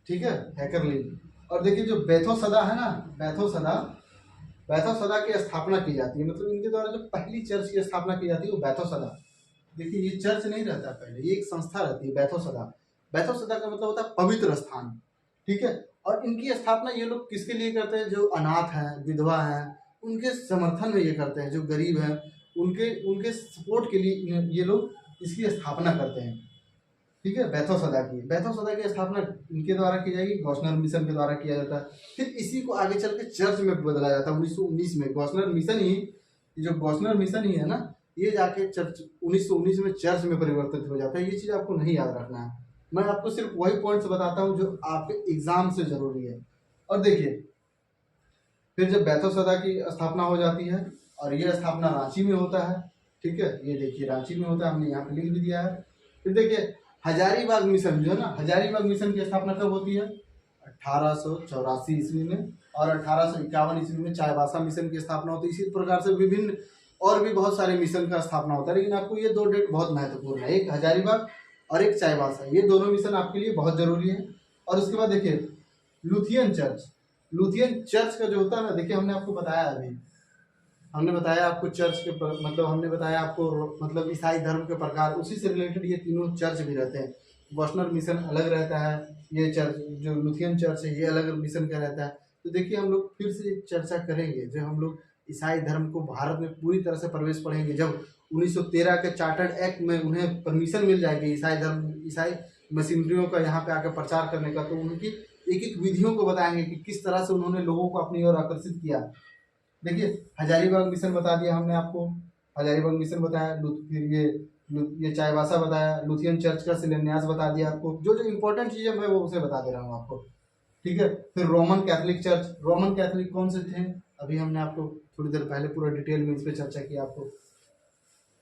ठीक है, हैकरलिन। और देखिए जो बैथो सदा है ना, बैथो सदा की स्थापना की जाती है, मतलब इनके द्वारा जो पहली चर्च की स्थापना की जाती है वो बैथो सदा। देखिए ये चर्च नहीं रहता पहले, ये एक संस्था रहती है बैथो सदा। बैथो सदा का मतलब होता है पवित्र स्थान, ठीक है। और इनकी स्थापना ये लोग किसके लिए करते हैं, जो अनाथ हैं, विधवा हैं, उनके समर्थन में ये करते हैं, जो गरीब हैं उनके सपोर्ट के लिए ये लोग इसकी स्थापना करते हैं, ठीक है। बैथो सदा की स्थापना इनके द्वारा की जाएगी, गॉसनर मिशन के द्वारा किया जाता है। फिर इसी को आगे चल के चर्च में बदला जाता है 1919 में। गॉसनर मिशन ही है ना, ये जाके चर्च 1919 में चर्च में परिवर्तित हो जाता है। ये चीज़ आपको नहीं याद रखना है, मैं आपको सिर्फ वही पॉइंट्स बताता हूँ जो आपके एग्जाम से जरूरी है। और देखिए फिर जब बैथो सदा की स्थापना हो जाती है, और ये स्थापना रांची में होता है, ठीक है, ये देखिए रांची में होता है, हमने यहाँ पे लिख भी दिया है। फिर देखिए हजारीबाग मिशन जो है ना, हजारीबाग मिशन की स्थापना कब होती है, 1884 ईस्वी में। और 1851 ईस्वी में चाईबासा मिशन की स्थापना होती है। इसी प्रकार से विभिन्न और भी बहुत सारे मिशन का स्थापना होता है, लेकिन आपको ये 2 डेट बहुत महत्वपूर्ण है, एक हजारीबाग और एक चाईबासा, ये दोनों मिशन आपके लिए बहुत जरूरी है। और उसके बाद देखिए लुथियन चर्च का जो होता है ना, देखिए हमने आपको बताया अभी, हमने बताया आपको चर्च के मतलब हमने बताया आपको मतलब ईसाई धर्म के प्रकार, उसी से रिलेटेड ये तीनों चर्च भी रहते हैं। गॉसनर मिशन अलग रहता है, ये चर्च जो लुथियन चर्च है ये अलग मिशन का रहता है। तो देखिए हम लोग फिर से चर्चा करेंगे जब हम लोग ईसाई धर्म को भारत में पूरी तरह से प्रवेश पढ़ेंगे, जब 1913 के चार्टर्ड एक्ट में उन्हें परमिशन मिल जाएगी ईसाई मशीनरियों का यहाँ पे आकर प्रचार करने का, तो उनकी एक एक विधियों को बताएंगे कि किस तरह से उन्होंने लोगों को अपनी ओर आकर्षित किया। देखिए हजारीबाग मिशन बता दिया हमने आपको, हजारीबाग मिशन बताया, फिर ये चाईबासा बताया, लुथियन चर्च का शिलान्यास बता दिया आपको। जो जो इंपॉर्टेंट चीजें मैं वो उसे बता दे रहा हूँ आपको, ठीक है। फिर रोमन कैथोलिक कौन से थे, अभी हमने आपको थोड़ी देर पहले पूरा डिटेल में इस पर चर्चा की आपको,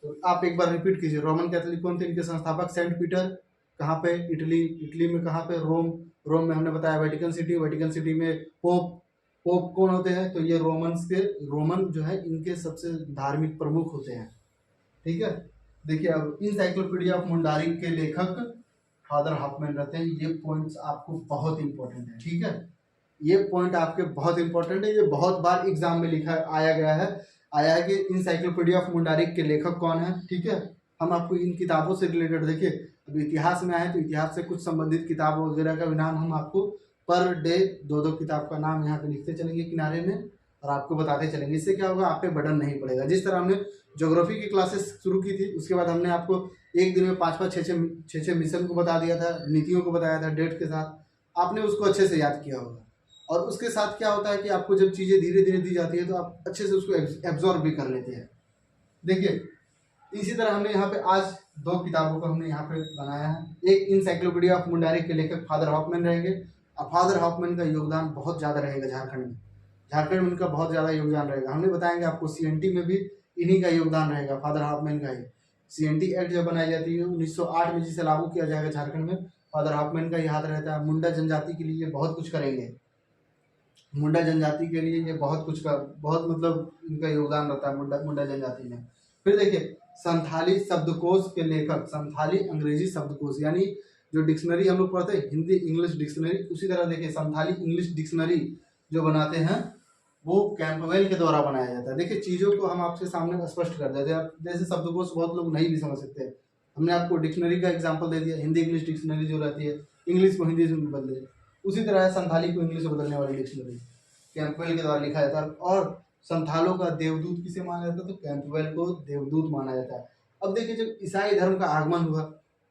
तो आप एक बार रिपीट कीजिए। रोमन कैथोलिक कौन थे, इनके संस्थापक सेंट पीटर, कहाँ पे, इटली में, कहाँ पे, रोम में हमने बताया। वेटिकन सिटी में पोप कौन होते हैं, तो ये रोमन जो है इनके सबसे धार्मिक प्रमुख होते हैं, ठीक है। देखिए अब इंसाइक्लोपीडिया ऑफ मुंडारी के लेखक फादर हॉफमैन रहते हैं। ये पॉइंट्स आपको बहुत इंपॉर्टेंट है, ठीक है, ये पॉइंट आपके बहुत इंपॉर्टेंट है, ये बहुत बार एग्जाम में आया है कि इंसाइक्लोपीडिया ऑफ मुंडारी के लेखक कौन है, ठीक है। हम आपको इन किताबों से रिलेटेड, देखिए अब इतिहास में आए तो इतिहास से कुछ संबंधित किताब वगैरह का भी नाम हम आपको पर डे 2-2 किताब का नाम यहाँ पे लिखते चलेंगे किनारे में, और आपको बताते चलेंगे। इससे क्या होगा, आप पे बर्डन नहीं पड़ेगा। जिस तरह हमने ज्योग्राफी की क्लासेस शुरू की थी, उसके बाद हमने आपको एक दिन में 5-5, 6-6 मिशन को बता दिया था, नीतियों को बताया था डेट के साथ, आपने उसको अच्छे से याद किया होगा। और उसके साथ क्या होता है कि आपको जब चीज़ें धीरे धीरे दी जाती है तो आप अच्छे से उसको एब्जॉर्ब भी कर लेते हैं। देखिए इसी तरह हमने यहाँ पे आज 2 किताबों को हमने यहाँ पे बनाया है। एक इंसाइक्लोपीडिया ऑफ मुंडारी के लेखक फादर हॉफमैन रहेंगे। अब फादर हॉफमैन का योगदान बहुत ज़्यादा रहेगा झारखंड में उनका बहुत ज़्यादा योगदान रहेगा। हमने बताएंगे आपको CNT में भी इन्हीं का योगदान रहेगा, फादर हॉफमैन का ही। CNT एक्ट जब बनाई जाती है 1908 में, जिसे लागू किया जाएगा झारखंड में, फादर हॉफमैन का ही हाथ रहता है। मुंडा जनजाति के लिए बहुत कुछ करेंगे, मुंडा जनजाति के लिए ये बहुत मतलब इनका योगदान रहता है मुंडा जनजाति में। फिर देखिए संथाली शब्दकोश के लेखक, संथाली अंग्रेजी शब्दकोश, यानी जो डिक्शनरी हम लोग पढ़ते हैं हिंदी इंग्लिश डिक्शनरी, उसी तरह देखिए संथाली इंग्लिश डिक्शनरी जो बनाते हैं वो कैंपबेल के द्वारा बनाया जाता है। देखिए चीज़ों को हम आपके सामने स्पष्ट कर देते हैं। आप जैसे शब्दकोश बहुत लोग नहीं भी समझ सकते, हमने आपको डिक्शनरी का एग्जांपल दे दिया, हिंदी इंग्लिश डिक्शनरी जो रहती है, इंग्लिश को हिंदी में बदल दे, उसी तरह है संथाली को इंग्लिश में बदलने वाली डिक्शनरी कैंपबेल के द्वारा लिखा जाता है। और संथालों का देवदूत किसे माना जाता है, तो कैंपबेल को देवदूत माना जाता है। अब देखिए जब ईसाई धर्म का आगमन हुआ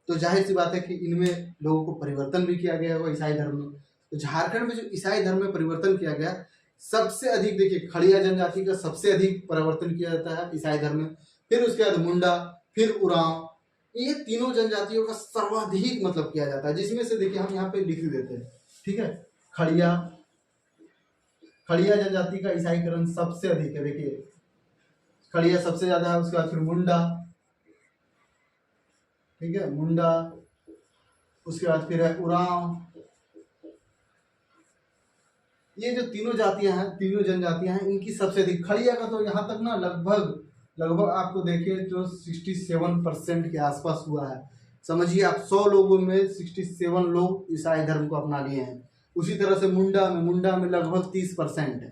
तो जाहिर सी बात है कि इनमें लोगों को परिवर्तन भी किया गया होगा ईसाई धर्म में। तो झारखंड में जो ईसाई धर्म में परिवर्तन किया गया, सबसे अधिक देखिए खड़िया जनजाति का सबसे अधिक परिवर्तन किया जाता है ईसाई धर्म में, फिर उसके बाद मुंडा, फिर उरांव, ये तीनों जनजातियों का सर्वाधिक मतलब किया जाता है। जिसमें से देखिए हम यहाँ पे लिख देते हैं, ठीक है, खड़िया, खड़िया जनजाति का ईसाईकरण सबसे अधिक है। देखिए खड़िया सबसे ज्यादा है, उसके बाद फिर मुंडा, ठीक है, मुंडा, उसके बाद फिर है उरांव। ये जो तीनों जातियां हैं, तीनों जनजातियां हैं, इनकी सबसे अधिक, खड़िया का तो यहाँ तक ना लगभग आपको देखिए जो 67% के आसपास हुआ है। समझिए आप 100 लोगों में 67 लोग ईसाई धर्म को अपना लिए हैं। उसी तरह से मुंडा में लगभग 30% है।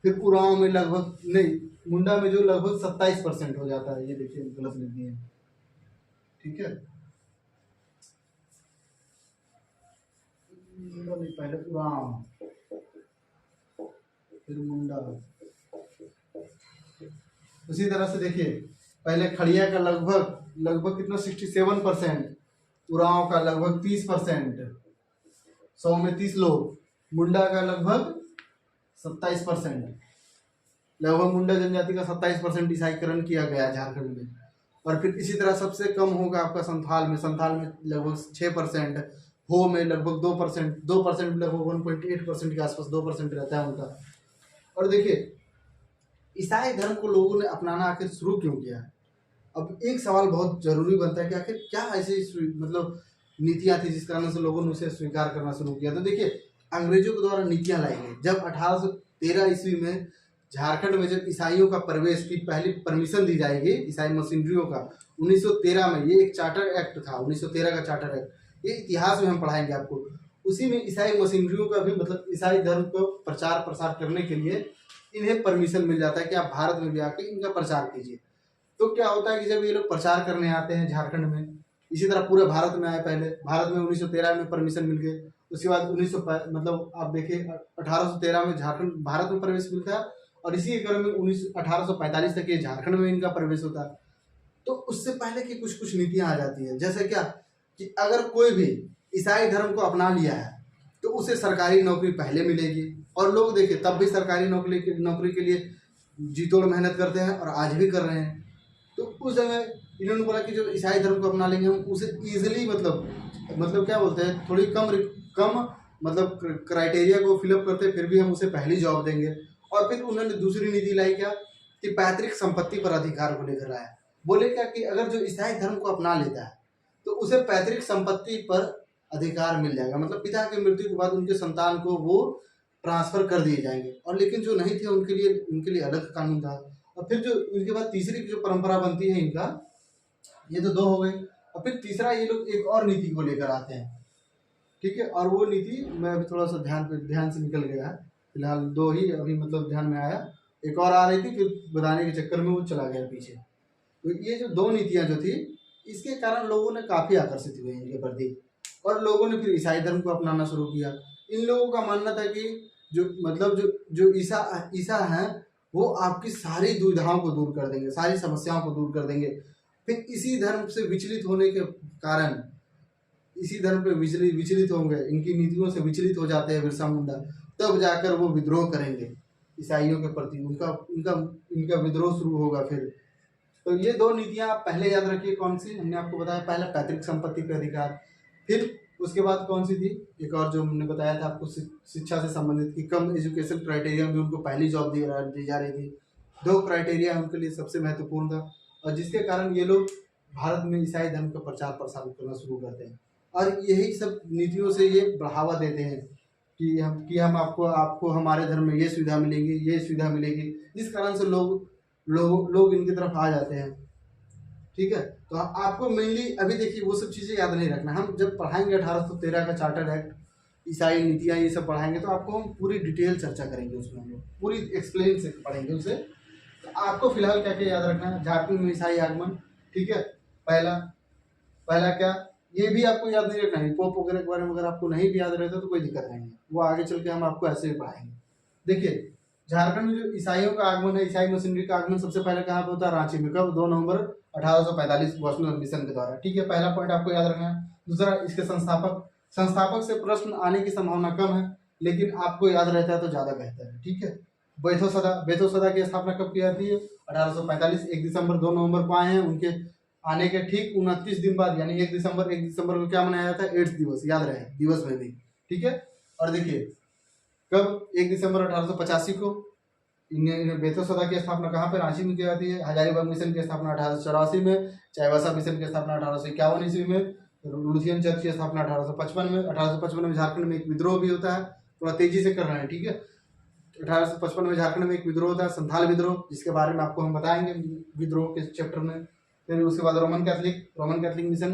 फिर उरांव में लगभग नहीं, मुंडा में जो लगभग 27% हो जाता है। ये देखिए गलत लिख दिए, ठीक है, नहीं पहले उरांव फिर मुंडा। उसी तरह से देखिए पहले खड़िया का लगभग कितना 67%, उरांव का लगभग 30%, 100 में 30 लोग, मुंडा का लगभग 27%, लगभग मुंडा जनजाति का 27% ईसाईकरण किया गया झारखंड में। और फिर इसी तरह सबसे कम होगा आपका संथाल में लगभग 6%, हो में लगभग 2% लगभग 1.8% के आसपास 2% रहता है उनका। और देखिए ईसाई धर्म को लोगों ने अपनाना आखिर शुरू क्यों किया? अब एक सवाल बहुत जरूरी बनता है कि आखिर क्या ऐसी मतलब नीतियां थी जिस कारण से लोगों ने उसे स्वीकार करना शुरू किया। तो देखिए अंग्रेजों के द्वारा नीतियां लाई गई। जब 1813 ईस्वी में झारखंड में जब ईसाइयों का प्रवेश की पहली परमिशन दी जाएगी ईसाई मशीनरियों का 1913 में, ये एक चार्टर एक्ट था, 1913 का चार्टर एक्ट, ये इतिहास में हम पढ़ाएंगे आपको। उसी में ईसाई मशीनरियों का भी मतलब ईसाई धर्म को प्रचार प्रसार करने के लिए इन्हें परमिशन मिल जाता है कि आप भारत में भी आके इनका प्रचार कीजिए। तो क्या होता है कि जब ये लोग प्रचार करने आते हैं झारखंड में, इसी तरह पूरे भारत में आए, पहले भारत में 1913 में परमिशन मिल गई, उसके बाद 1900 मतलब आप देखिए 1813 में झारखंड भारत में प्रवेश मिलता है, और इसी के क्रम में 1845 तक ये झारखंड में इनका प्रवेश होता है। तो उससे पहले की कुछ नीतियां आ जाती है, जैसे क्या कि अगर कोई भी ईसाई धर्म को अपना लिया है तो उसे सरकारी नौकरी पहले मिलेगी। और लोग देखिए तब भी सरकारी नौकरी के लिए जी तोड़ मेहनत करते हैं और आज भी कर रहे हैं। तो उस समय इन्होंने बोला कि जो ईसाई धर्म को अपना लेंगे हम उसे ईजिली मतलब क्या बोलते हैं, थोड़ी कम मतलब क्राइटेरिया को फिलअप करते फिर भी हम उसे पहली जॉब देंगे। और फिर उन्होंने दूसरी नीति लाई क्या कि पैतृक संपत्ति पर अधिकार को लेकर आया। बोले क्या कि अगर जो ईसाई धर्म को अपना लेता है तो उसे पैतृक संपत्ति पर अधिकार मिल जाएगा, मतलब पिता की मृत्यु के बाद उनके संतान को वो ट्रांसफर कर दिए जाएंगे। और लेकिन जो नहीं थे उनके लिए अलग कानून था। और फिर जो उनके बाद तीसरी जो परंपरा बनती है इनका, ये तो 2 हो गई, और फिर तीसरा ये लोग एक और नीति को लेकर आते हैं, ठीक है। और वो नीति मैं अभी थोड़ा सा ध्यान से निकल गया है, फिलहाल 2 ही अभी मतलब ध्यान में आया, एक और आ रही थी फिर बताने के चक्कर में वो चला गया पीछे। तो ये जो 2 नीतियां जो थी इसके कारण लोगों ने काफी आकर्षित हुए इनके प्रति, और लोगों ने फिर ईसाई धर्म को अपनाना शुरू किया। इन लोगों का मानना था कि जो ईसा हैं वो आपकी सारी दुविधाओं को दूर कर देंगे, सारी समस्याओं को दूर कर देंगे। फिर इसी धर्म से विचलित होने के कारण, इसी धर्म पे विचलित होंगे, इनकी नीतियों से विचलित हो जाते हैं बिरसा मुंडा, तब जाकर वो विद्रोह करेंगे ईसाइयों के प्रति, इनका विद्रोह शुरू होगा फिर। तो ये 2 नीतियां आप पहले याद रखिए कौन सी, हमने आपको बताया, पहला पैतृक संपत्ति पे अधिकार, फिर उसके बाद कौन सी थी एक और जो हमने बताया था आपको शिक्षा से संबंधित की कम एजुकेशन क्राइटेरिया में उनको पहली जॉब दी जा रही थी। 2 क्राइटेरिया उनके लिए सबसे महत्वपूर्ण था, और जिसके कारण ये लोग भारत में ईसाई धर्म का प्रचार प्रसार करना शुरू करते हैं। और यही सब नीतियों से ये बढ़ावा देते हैं कि हम आपको हमारे धर्म में ये सुविधा मिलेगी, जिस कारण से लोग इनकी तरफ आ जाते हैं, ठीक है। तो आपको मेनली अभी देखिए वो सब चीज़ें याद नहीं रखना, हम जब पढ़ाएंगे 1813 का चार्टर एक्ट, ईसाई नीतियाँ ये सब पढ़ाएंगे, तो आपको हम पूरी डिटेल चर्चा करेंगे उसमें, हम लोग पूरी एक्सप्लेन से पढ़ेंगे उसे। तो आपको फिलहाल क्या क्या याद रखना है, झारखंड में ईसाई आगमन, ठीक है। पहला पहला क्या, ये भी आपको याद नहीं रखना है, पोप वगैरह के बारे में अगर आपको नहीं भी याद रहता तो कोई दिक्कत नहीं है, वो आगे चल के हम आपको ऐसे ही पढ़ाएंगे। देखिए झारखंड में जो ईसाइयों का आगमन है, ईसाई मशीनरी का आगमन सबसे पहले कहाँ पे होता है, रांची में। कब? 2 नवंबर 1845 वॉशनर मिशन के द्वारा, ठीक है। पहला पॉइंट आपको याद रखना है। दूसरा, इसके संस्थापक से प्रश्न आने की संभावना कम है, लेकिन आपको याद रहता है तो ज्यादा बेहतर है, ठीक है। बेथोसदा की स्थापना कब की जाती है? 1845, 1 दिसंबर 2 नवंबर को आए हैं। उनके आने के ठीक 29 दिन बाद यानी 1 दिसंबर को क्या मनाया जाता है? एड्स दिवस, याद रहे दिवस में भी, ठीक है। और देखिए कब? 1 दिसंबर 1885 को बेथोसदा की स्थापना कहाँ पे? रांची में की जाती है। हजारीबाग मिशन की स्थापना 1884 में, चाईबासा मिशन की स्थापना 1851 ईस्वी में, लुथियन चर्च की स्थापना 1855 में। 1855 में झारखंड में एक विद्रोह भी होता है, थोड़ा तेजी से कर रहे हैं, ठीक है। 1855 में झारखंड में एक विद्रोह होता है, संथाल विद्रोह, जिसके बारे में आपको हम बताएंगे विद्रोह के चैप्टर में। फिर उसके बाद रोमन कैथलिक मिशन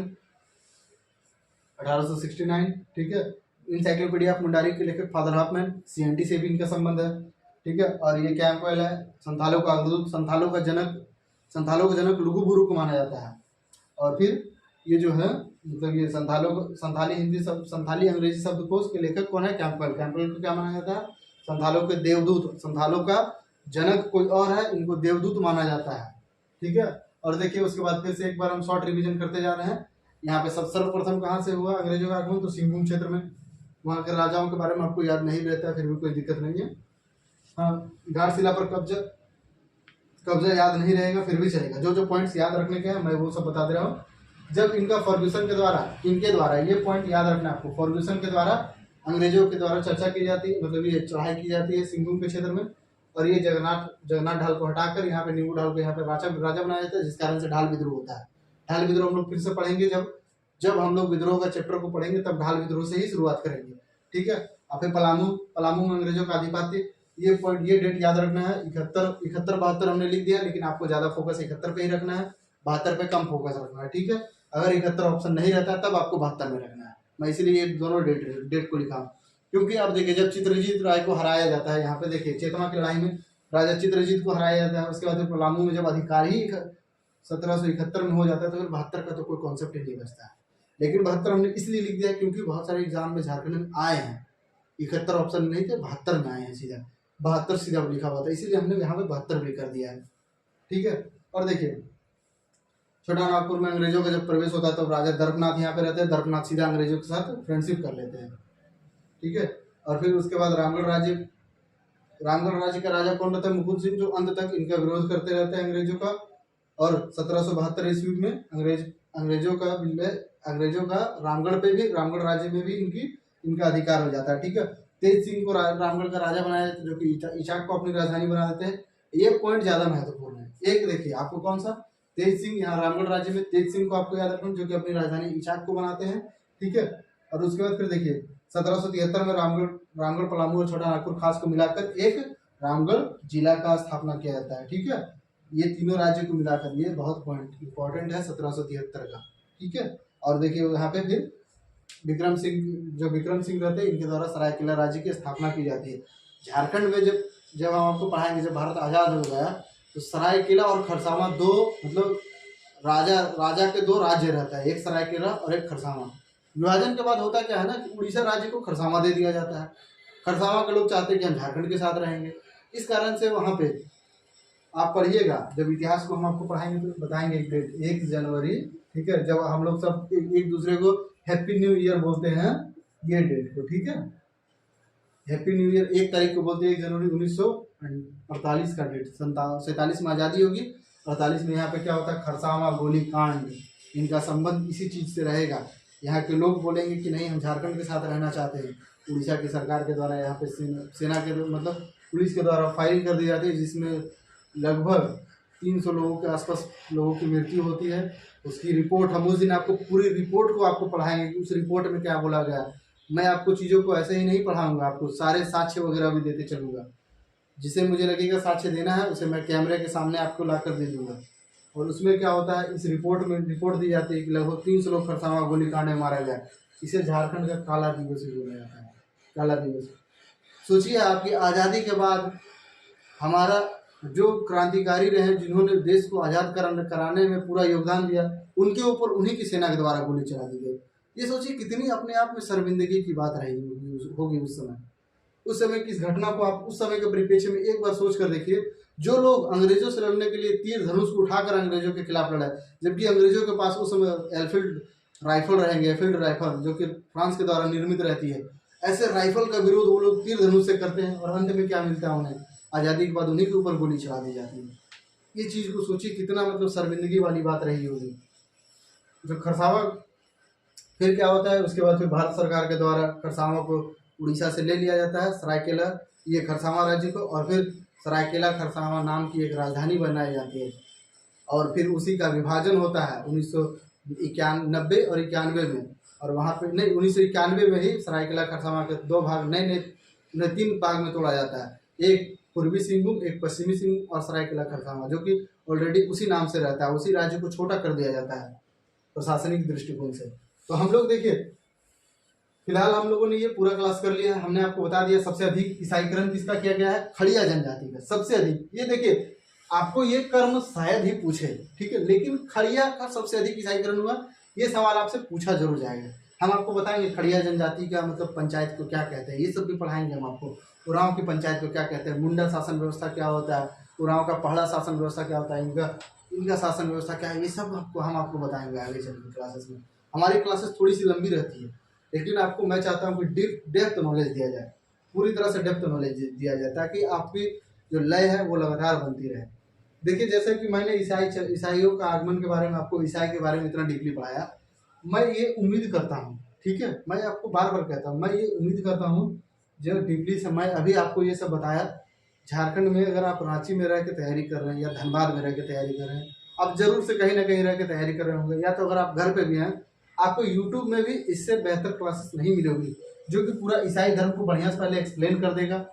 1869, ठीक है। इंसाइक्लोपीडिया ऑफ मुंडारी के लेखक फादर हॉफमैन, सीएनटी से भी इनका संबंध है, ठीक है। और ये कैंपवेल है, संथालों का अग्रदूत, संथालों का जनक लुगुबुरु को माना जाता है। और फिर ये जो है मतलब ये संथाली अंग्रेजी शब्दकोश के लेखक कौन है? कैंपवेल को क्या माना जाता है? संथालों के देवदूत, संथालों का जनक कोई और है, इनको देवदूत माना जाता है, ठीक है। और देखिए उसके बाद फिर से एक बार हम शॉर्ट रिवीजन करते जा रहे हैं। यहाँ पे सर्वप्रथम कहाँ से हुआ अंग्रेजों का आगमन? तो सिंहभूम क्षेत्र में। वहाँ के राजाओं के बारे में आपको याद नहीं रहता है, फिर भी कोई दिक्कत नहीं है। हाँ, घाटशिला पर कब्जा याद नहीं रहेगा फिर भी चलेगा, जो पॉइंट्स याद रखने के हैं मैं वो सब बता दे रहा हूँ। जब इनका फर्ग्यूसन के द्वारा, इनके द्वारा, ये पॉइंट याद रखना आपको, फर्ग्यूसन के द्वारा अंग्रेजों के द्वारा चर्चा की जाती है, मतलब ये चढ़ाई की जाती है सिंहभूम के क्षेत्र में। और ये जगन्नाथ ढाल को हटाकर यहाँ पे नींबू ढाल को यहाँ पे राजा बनाया जाता है, जिस कारण से ढाल विद्रोह होता है। ढाल विद्रोह हम लोग फिर से पढ़ेंगे, जब हम लोग विद्रोह का चैप्टर को पढ़ेंगे तब ढाल विद्रोह से ही शुरुआत करेंगे, ठीक है। और फिर पलामू में अंग्रेजों का आधिपत्य, ये डेट याद रखना है। 71 हमने लिख दिया, लेकिन आपको ज्यादा फोकस 71 पे ही रखना है, 72 पे कम फोकस रखना है, ठीक है। अगर 71 ऑप्शन नहीं रहता तब आपको 72 में रखना है। मैं इसीलिए ये दोनों डेट को लिखा, क्योंकि अब देखिए जब चित्रजीत राय को हराया जाता है, यहाँ पे देखिए चेतमा की लड़ाई में राजा चित्रजीत को हराया जाता है। उसके बाद पलामू में जब अधिकार ही 1771 में हो जाता है, तो फिर 72 का तो कोई कॉन्सेप्ट ही नहीं बचता है। लेकिन 72 हमने इसलिए लिख दिया क्योंकि बहुत सारे एग्जाम में झारखंड में आए हैं, 71 ऑप्शन नहीं थे, 72 में आए हैं, सीधा 72 सीधा लिखा हुआ था, इसीलिए हमने यहाँ पे 72 भी कर दिया है, ठीक है। और देखिए छोटा नागपुर में अंग्रेजों का जब प्रवेश होता है तो राजा दर्पनाथ यहाँ पे रहते हैं, दर्पनाथ सीधा अंग्रेजों के साथ फ्रेंडशिप कर लेते हैं, ठीक है। और फिर उसके बाद रामगढ़ राज्य का राजा कौन रहता है? मुकुंद सिंह, जो अंत तक इनका विरोध करते रहते हैं अंग्रेजों का। और 1772 ईस्वी में अंग्रेजों का रामगढ़ राज्य में भी इनका अधिकार हो जाता है, ठीक है। तेज सिंह को रामगढ़ का राजा बनाया जाता है, जो कि इचाक को अपनी राजधानी बना देते हैं। ये पॉइंट ज्यादा महत्वपूर्ण है। एक देखिए आपको कौन सा, तेज सिंह, यहाँ रामगढ़ राज्य में तेज सिंह को आपको याद रखना, जो कि अपनी राजधानी इचाक को बनाते हैं, ठीक है। और उसके बाद फिर देखिए 1773 में रामगढ़ पलामू और छोटा नागपुर खास को मिलाकर एक रामगढ़ जिला का स्थापना किया जाता है, ठीक है। ये तीनों राज्य को मिलाकर, ये बहुत पॉइंट इंपॉर्टेंट है 1773 का, ठीक है। और देखिए यहाँ पे फिर विक्रम सिंह रहते हैं, इनके द्वारा सरायकेला राज्य की स्थापना की जाती है। झारखंड में जब हम आपको पढ़ाएंगे, जब भारत आजाद हो गया तो सरायकेला और खरसावां दो, मतलब राजा के दो राज्य रहता है, एक सरायकेला और एक खरसावां। विभाजन के बाद होता क्या है ना कि उड़ीसा राज्य को खरसावां दे दिया जाता है। खरसावां के लोग चाहते हैं कि हम झारखंड के साथ रहेंगे, इस कारण से वहाँ पे आप पढ़िएगा, जब इतिहास को हम आपको पढ़ाएंगे तो बताएंगे एक डेट, 1 जनवरी, ठीक है, जब हम लोग सब एक दूसरे को हैप्पी न्यू ईयर बोलते हैं, ये डेट को, ठीक है। हैप्पी न्यू ईयर 1 तारीख को बोलते हैं, 1 जनवरी 1948 का डेट। 47 में आज़ादी होगी, 48 में यहाँ पे क्या होता है? खरसावां गोलीकांड, इनका संबंध इसी चीज़ से रहेगा। यहाँ के लोग बोलेंगे कि नहीं, हम झारखंड के साथ रहना चाहते हैं। उड़ीसा की सरकार के द्वारा यहाँ पे सेना के मतलब पुलिस के द्वारा फायरिंग कर दी जाती है, जिसमें लगभग 300 लोगों के आसपास लोगों की मृत्यु होती है। उसकी रिपोर्ट हम उस दिन आपको पूरी रिपोर्ट को आपको पढ़ाएंगे कि उस रिपोर्ट में क्या बोला गया। मैं आपको चीज़ों को ऐसे ही नहीं पढ़ाऊंगा, आपको सारे साक्ष्य वगैरह भी देते चलूँगा। जिसे मुझे लगेगा साक्ष्य देना है उसे मैं कैमरे के सामने आपको ला कर दे दूँगा। और उसमें क्या होता है, इस रिपोर्ट में रिपोर्ट दी जाती है कि लगभग 300 लोग खरसावां गोलीकांड में मारा गया। इसे झारखंड का काला दिवस भी बोला जाता है, काला दिवस। सोचिए आपकी आज़ादी के बाद हमारा जो क्रांतिकारी रहे, जिन्होंने देश को आज़ाद कराने में पूरा योगदान दिया, उनके ऊपर उन्हीं की सेना के द्वारा गोली चला दी गई। ये सोचिए कितनी अपने आप में शर्मिंदगी की बात रही होगी उस समय। उस समय की इस घटना को आप उस समय के परिप्रेक्ष्य में एक बार सोच कर देखिए। जो लोग अंग्रेजों से लड़ने के लिए तीर धनुष को उठाकर अंग्रेजों के खिलाफ लड़े, जबकि अंग्रेजों के पास उस समय एनफील्ड राइफल रहेंगे, फील्ड राइफल जो कि फ्रांस के द्वारा निर्मित रहती है, ऐसे राइफल का विरोध वो लोग तीर धनुष से करते हैं और अंत में क्या मिलता है उन्हें? आज़ादी के बाद उन्हीं के ऊपर गोली चला दी जाती है। ये चीज़ को सोचिए कितना मतलब शर्मिंदगी वाली बात रही होगी। जो खरसावां फिर क्या होता है, उसके बाद फिर भारत सरकार के द्वारा खरसावां को उड़ीसा से ले लिया जाता है, सरायकेला ये खरसावां राज्य को, और फिर सरायकेला खरसावां नाम की एक राजधानी बनाई जाती है। और फिर उसी का विभाजन होता है 1990 और 91 में, और वहाँ पे नहीं 1991 में ही सरायकेला खरसावां के दो भाग नए 3 भाग में तोड़ा जाता है, एक पूर्वी सिंहभूम, एक पश्चिमी सिंहभूम और सरायकेला खरसावां, जो कि ऑलरेडी उसी नाम से रहता है। उसी राज्य को छोटा कर दिया जाता है प्रशासनिक दृष्टिकोण से। तो हम लोग देखिए, फिलहाल हम लोगों ने ये पूरा क्लास कर लिया है। हमने आपको बता दिया सबसे अधिक ईसाईकरण किसका किया गया है, खड़िया जनजाति का सबसे अधिक। ये देखिए आपको ये कर्म शायद ही पूछे, ठीक है, लेकिन खड़िया का सबसे अधिक ईसाईकरण हुआ, ये सवाल आपसे पूछा जरूर जाएगा। हम आपको बताएंगे खड़िया जनजाति का मतलब पंचायत को क्या कहते हैं, ये सब भी पढ़ाएंगे हम आपको। उरांव की पंचायत को क्या कहते हैं, मुंडा शासन व्यवस्था क्या होता है, उरांव का पहला शासन व्यवस्था क्या होता है, इनका शासन व्यवस्था क्या है, ये सब हम आपको बताएंगे आगे चल के क्लासेस में। हमारी क्लासेस थोड़ी सी लंबी रहती है, लेकिन आपको मैं चाहता हूँ कि डेप्थ नॉलेज दिया जाए, पूरी तरह से डेप्थ नॉलेज दिया जाए, ताकि आपकी जो लय है वो लगातार बनती रहे। देखिए जैसे कि मैंने ईसाइयों का आगमन के बारे में, आपको ईसाई के बारे में इतना डीपली पढ़ाया, मैं ये उम्मीद करता हूँ, ठीक है, मैं आपको बार बार कहता हूँ, मैं ये उम्मीद करता हूँ जो डीपली से मैं अभी आपको ये सब बताया, झारखंड में अगर आप रांची में रह के तैयारी कर रहे हैं या धनबाद में रह के तैयारी कर रहे हैं, आप जरूर से कहीं ना कहीं रह के तैयारी कर रहे होंगे, या तो अगर आप घर पे भी हैं, आपको यूट्यूब में भी इससे बेहतर क्लासेस नहीं मिलेगी, जो कि पूरा ईसाई धर्म को बढ़िया से पहले एक्सप्लेन कर देगा।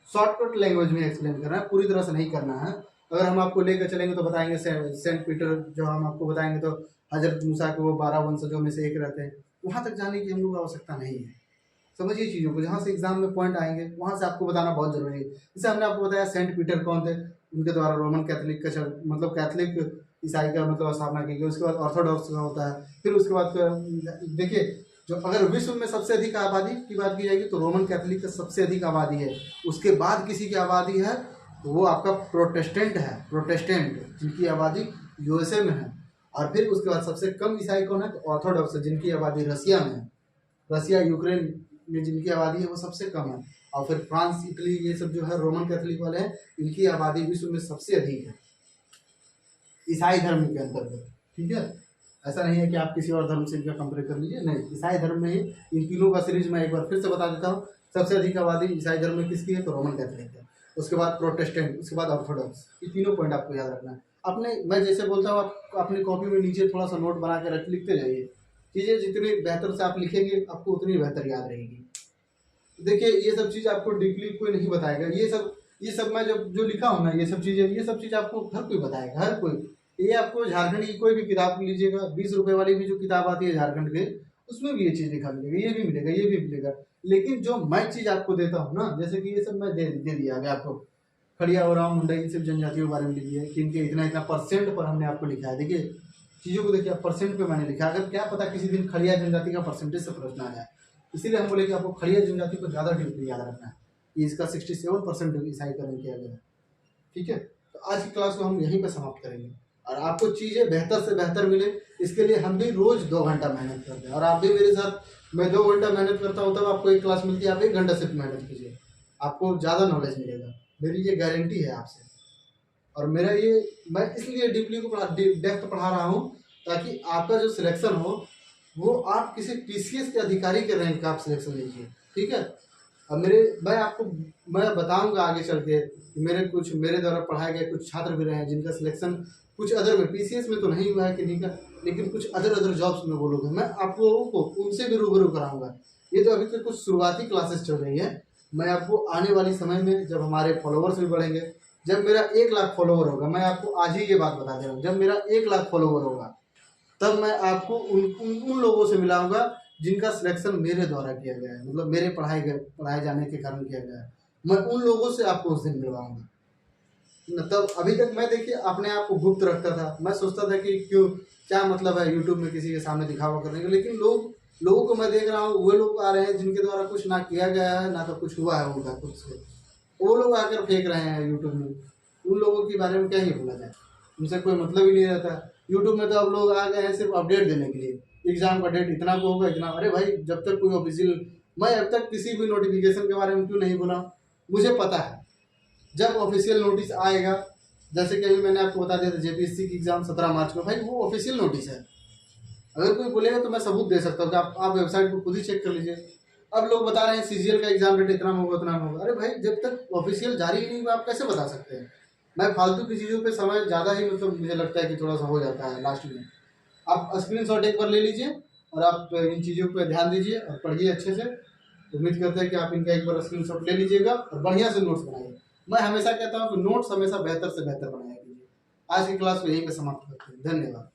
शॉर्टकट लैंग्वेज में एक्सप्लेन करना है, पूरी तरह से नहीं करना है। अगर हम आपको लेकर चलेंगे तो बताएंगे सेंट पीटर, जो हम आपको बताएंगे तो हजरत मूसा के वो 12 वंशजों में से एक रहते हैं, वहाँ तक जाने की हम लोग आवश्यकता नहीं है। समझिए चीज़ों को, जहाँ से एग्जाम में पॉइंट आएंगे वहाँ से आपको बताना बहुत जरूरी है। जैसे हमने आपको बताया सेंट पीटर कौन थे, उनके द्वारा रोमन कैथोलिक का मतलब कैथलिक ईसाई का मतलब स्थापना की गई। उसके बाद ऑर्थोडॉक्स का होता है, फिर उसके बाद देखिए जो अगर विश्व में सबसे अधिक आबादी की बात की जाएगी तो रोमन कैथोलिक का सबसे अधिक आबादी है। उसके बाद किसी की आबादी है तो वो आपका प्रोटेस्टेंट है, प्रोटेस्टेंट जिनकी आबादी यूएसए में है। और फिर उसके बाद सबसे कम ईसाई कौन है, तो ऑर्थोडॉक्स जिनकी आबादी रसिया में है, रसिया यूक्रेन में जिनकी आबादी है वो सबसे कम है। और फिर फ्रांस, इटली, ये सब जो है रोमन कैथोलिक वाले हैं, इनकी आबादी विश्व में सबसे अधिक है ईसाई धर्म के अंतर्गत, ठीक है। ऐसा नहीं है कि आप किसी और धर्म से इनका कंपेयर कर लीजिए, नहीं, ईसाई धर्म में ही इन तीनों का सीरीज मैं एक बार फिर से बता देता हूँ। सबसे अधिक आबादी ईसाई धर्म में किसकी है, तो रोमन कैथोलिक है, उसके बाद प्रोटेस्टेंट, उसके बाद ऑर्थोडॉक्स। ये तीनों पॉइंट आपको याद रखना है। अपने मैं जैसे बोलता हूँ, आप अपनी कॉपी में नीचे थोड़ा सा नोट बना के लिखते जाइए। चीज़ें जितनी बेहतर से आप लिखेंगे आपको उतनी बेहतर याद रहेगी। देखिए ये सब चीज़ आपको डीपली कोई नहीं बताएगा, ये सब मैं जब जो लिखा हूँ ना, ये सब चीज़ आपको हर कोई बताएगा, हर कोई। ये आपको झारखंड की कोई भी किताब लीजिएगा, 20 रुपए वाली भी जो किताब आती है झारखंड के, उसमें भी ये चीज़ लिखा मिलेगा, ये भी मिलेगा, ये भी मिलेगा। लेकिन जो मैं चीज़ आपको देता हूँ ना, जैसे कि ये सब मैं दे दिया आगे आपको, खड़िया ओरांव मुंडा इन सब जनजातियों के बारे में लिख दिया है कि इनके इतना परसेंट पर हमने आपको लिखा है। देखिए चीज़ों को देखिए, परसेंट पे मैंने लिखा, अगर क्या पता किसी दिन खड़िया जनजाति का परसेंटेज से प्रश्न आ जाए, इसीलिए हम बोले कि आपको खड़िया जनजाति को ज़्यादा डीपली याद रखना है कि इसका 67% ईसाईकरण किया गया है, ठीक है। तो आज की क्लास को हम यहीं पर समाप्त करेंगे, और आपको चीज़ें बेहतर से बेहतर मिले इसके लिए हम भी रोज़ 2 घंटा मेहनत करते हैं, और आप भी मेरे साथ, मैं 2 घंटा मेहनत करता हूँ तब आपको एक क्लास मिलती है, आप 1 घंटा सिर्फ मेहनत कीजिए, आपको ज़्यादा नॉलेज मिलेगा, मेरी ये गारंटी है आपसे। और मेरा ये, मैं इसलिए डीपली को डेप्थ पढ़ा रहा हूँ ताकि आपका जो सिलेक्शन हो वो आप किसी टीसीएस के अधिकारी के रैंक का आप सिलेक्शन लीजिए, ठीक है। अब मैं बताऊंगा आगे चल के, मेरे द्वारा पढ़ाए गए कुछ छात्र भी रहे हैं जिनका सिलेक्शन कुछ अदर में, पीसीएस में तो नहीं हुआ है कि नहीं का, लेकिन कुछ अदर जॉब्स में वो लोग हैं, मैं आप लोगों को उनसे भी रूबरू कराऊंगा। ये तो अभी तक कुछ शुरुआती क्लासेस चल रही है, मैं आपको आने वाली समय में जब हमारे फॉलोवर्स भी बढ़ेंगे, जब मेरा 1 लाख फॉलोवर होगा, मैं आपको आज ही ये बात बता दे रहा हूँ, जब मेरा 1 लाख फॉलोवर होगा तब मैं आपको उन लोगों से मिलाऊंगा जिनका सिलेक्शन मेरे द्वारा किया गया है, मतलब मेरे पढ़ाए जाने के कारण किया गया है, मैं उन लोगों से आपको उस दिन मिलवाऊंगा। मतलब अभी तक मैं देखिए अपने आप को गुप्त रखता था, मैं सोचता था कि क्यों, क्या मतलब है यूट्यूब में किसी के सामने दिखावा करने का, लेकिन लोगों को मैं देख रहा हूँ, वो लोग आ रहे हैं जिनके द्वारा कुछ ना किया गया है ना तो कुछ हुआ है उनका खुद से, वो लोग आकर फेंक रहे हैं यूट्यूब में। उन लोगों के बारे में क्या ही बोला जाए, उनसे कोई मतलब ही नहीं रहता। यूट्यूब में तो अब लोग आ गए हैं सिर्फ अपडेट देने के लिए, एग्जाम का डेट इतना को होगा इतना, अरे भाई जब तक कोई ऑफिशियल, मैं अब तक किसी भी नोटिफिकेशन के बारे में क्यों नहीं बोला, मुझे पता है जब ऑफिशियल नोटिस आएगा, जैसे कि अभी मैंने आपको बता दिया था जेपीएससी की एग्जाम 17 मार्च को, भाई वो ऑफिशियल नोटिस है। अगर कोई बोलेगा तो मैं सबूत दे सकता हूँ कि आप वेबसाइट को खुद ही चेक कर लीजिए। अब लोग बता रहे हैं सीजीएल का एग्जाम डेट इतना में होगा उतना में होगा, अरे भाई जब तक ऑफिशियल जारी ही नहीं हुआ आप कैसे बता सकते हैं। मैं फालतू की चीज़ों पे समय ज़्यादा ही, मतलब मुझे लगता है कि थोड़ा सा हो जाता है लास्ट में। आप स्क्रीनशॉट एक बार ले लीजिए और आप इन चीज़ों पर ध्यान दीजिए और पढ़िए अच्छे से। उम्मीद करते हैं कि आप इनका एक बार स्क्रीनशॉट ले लीजिएगा और बढ़िया से नोट्स बनाइए। मैं हमेशा कहता हूँ कि नोट्स हमेशा बेहतर से बेहतर बनाया कीजिए। आज की क्लास को यहीं पे समाप्त करते हैं, धन्यवाद।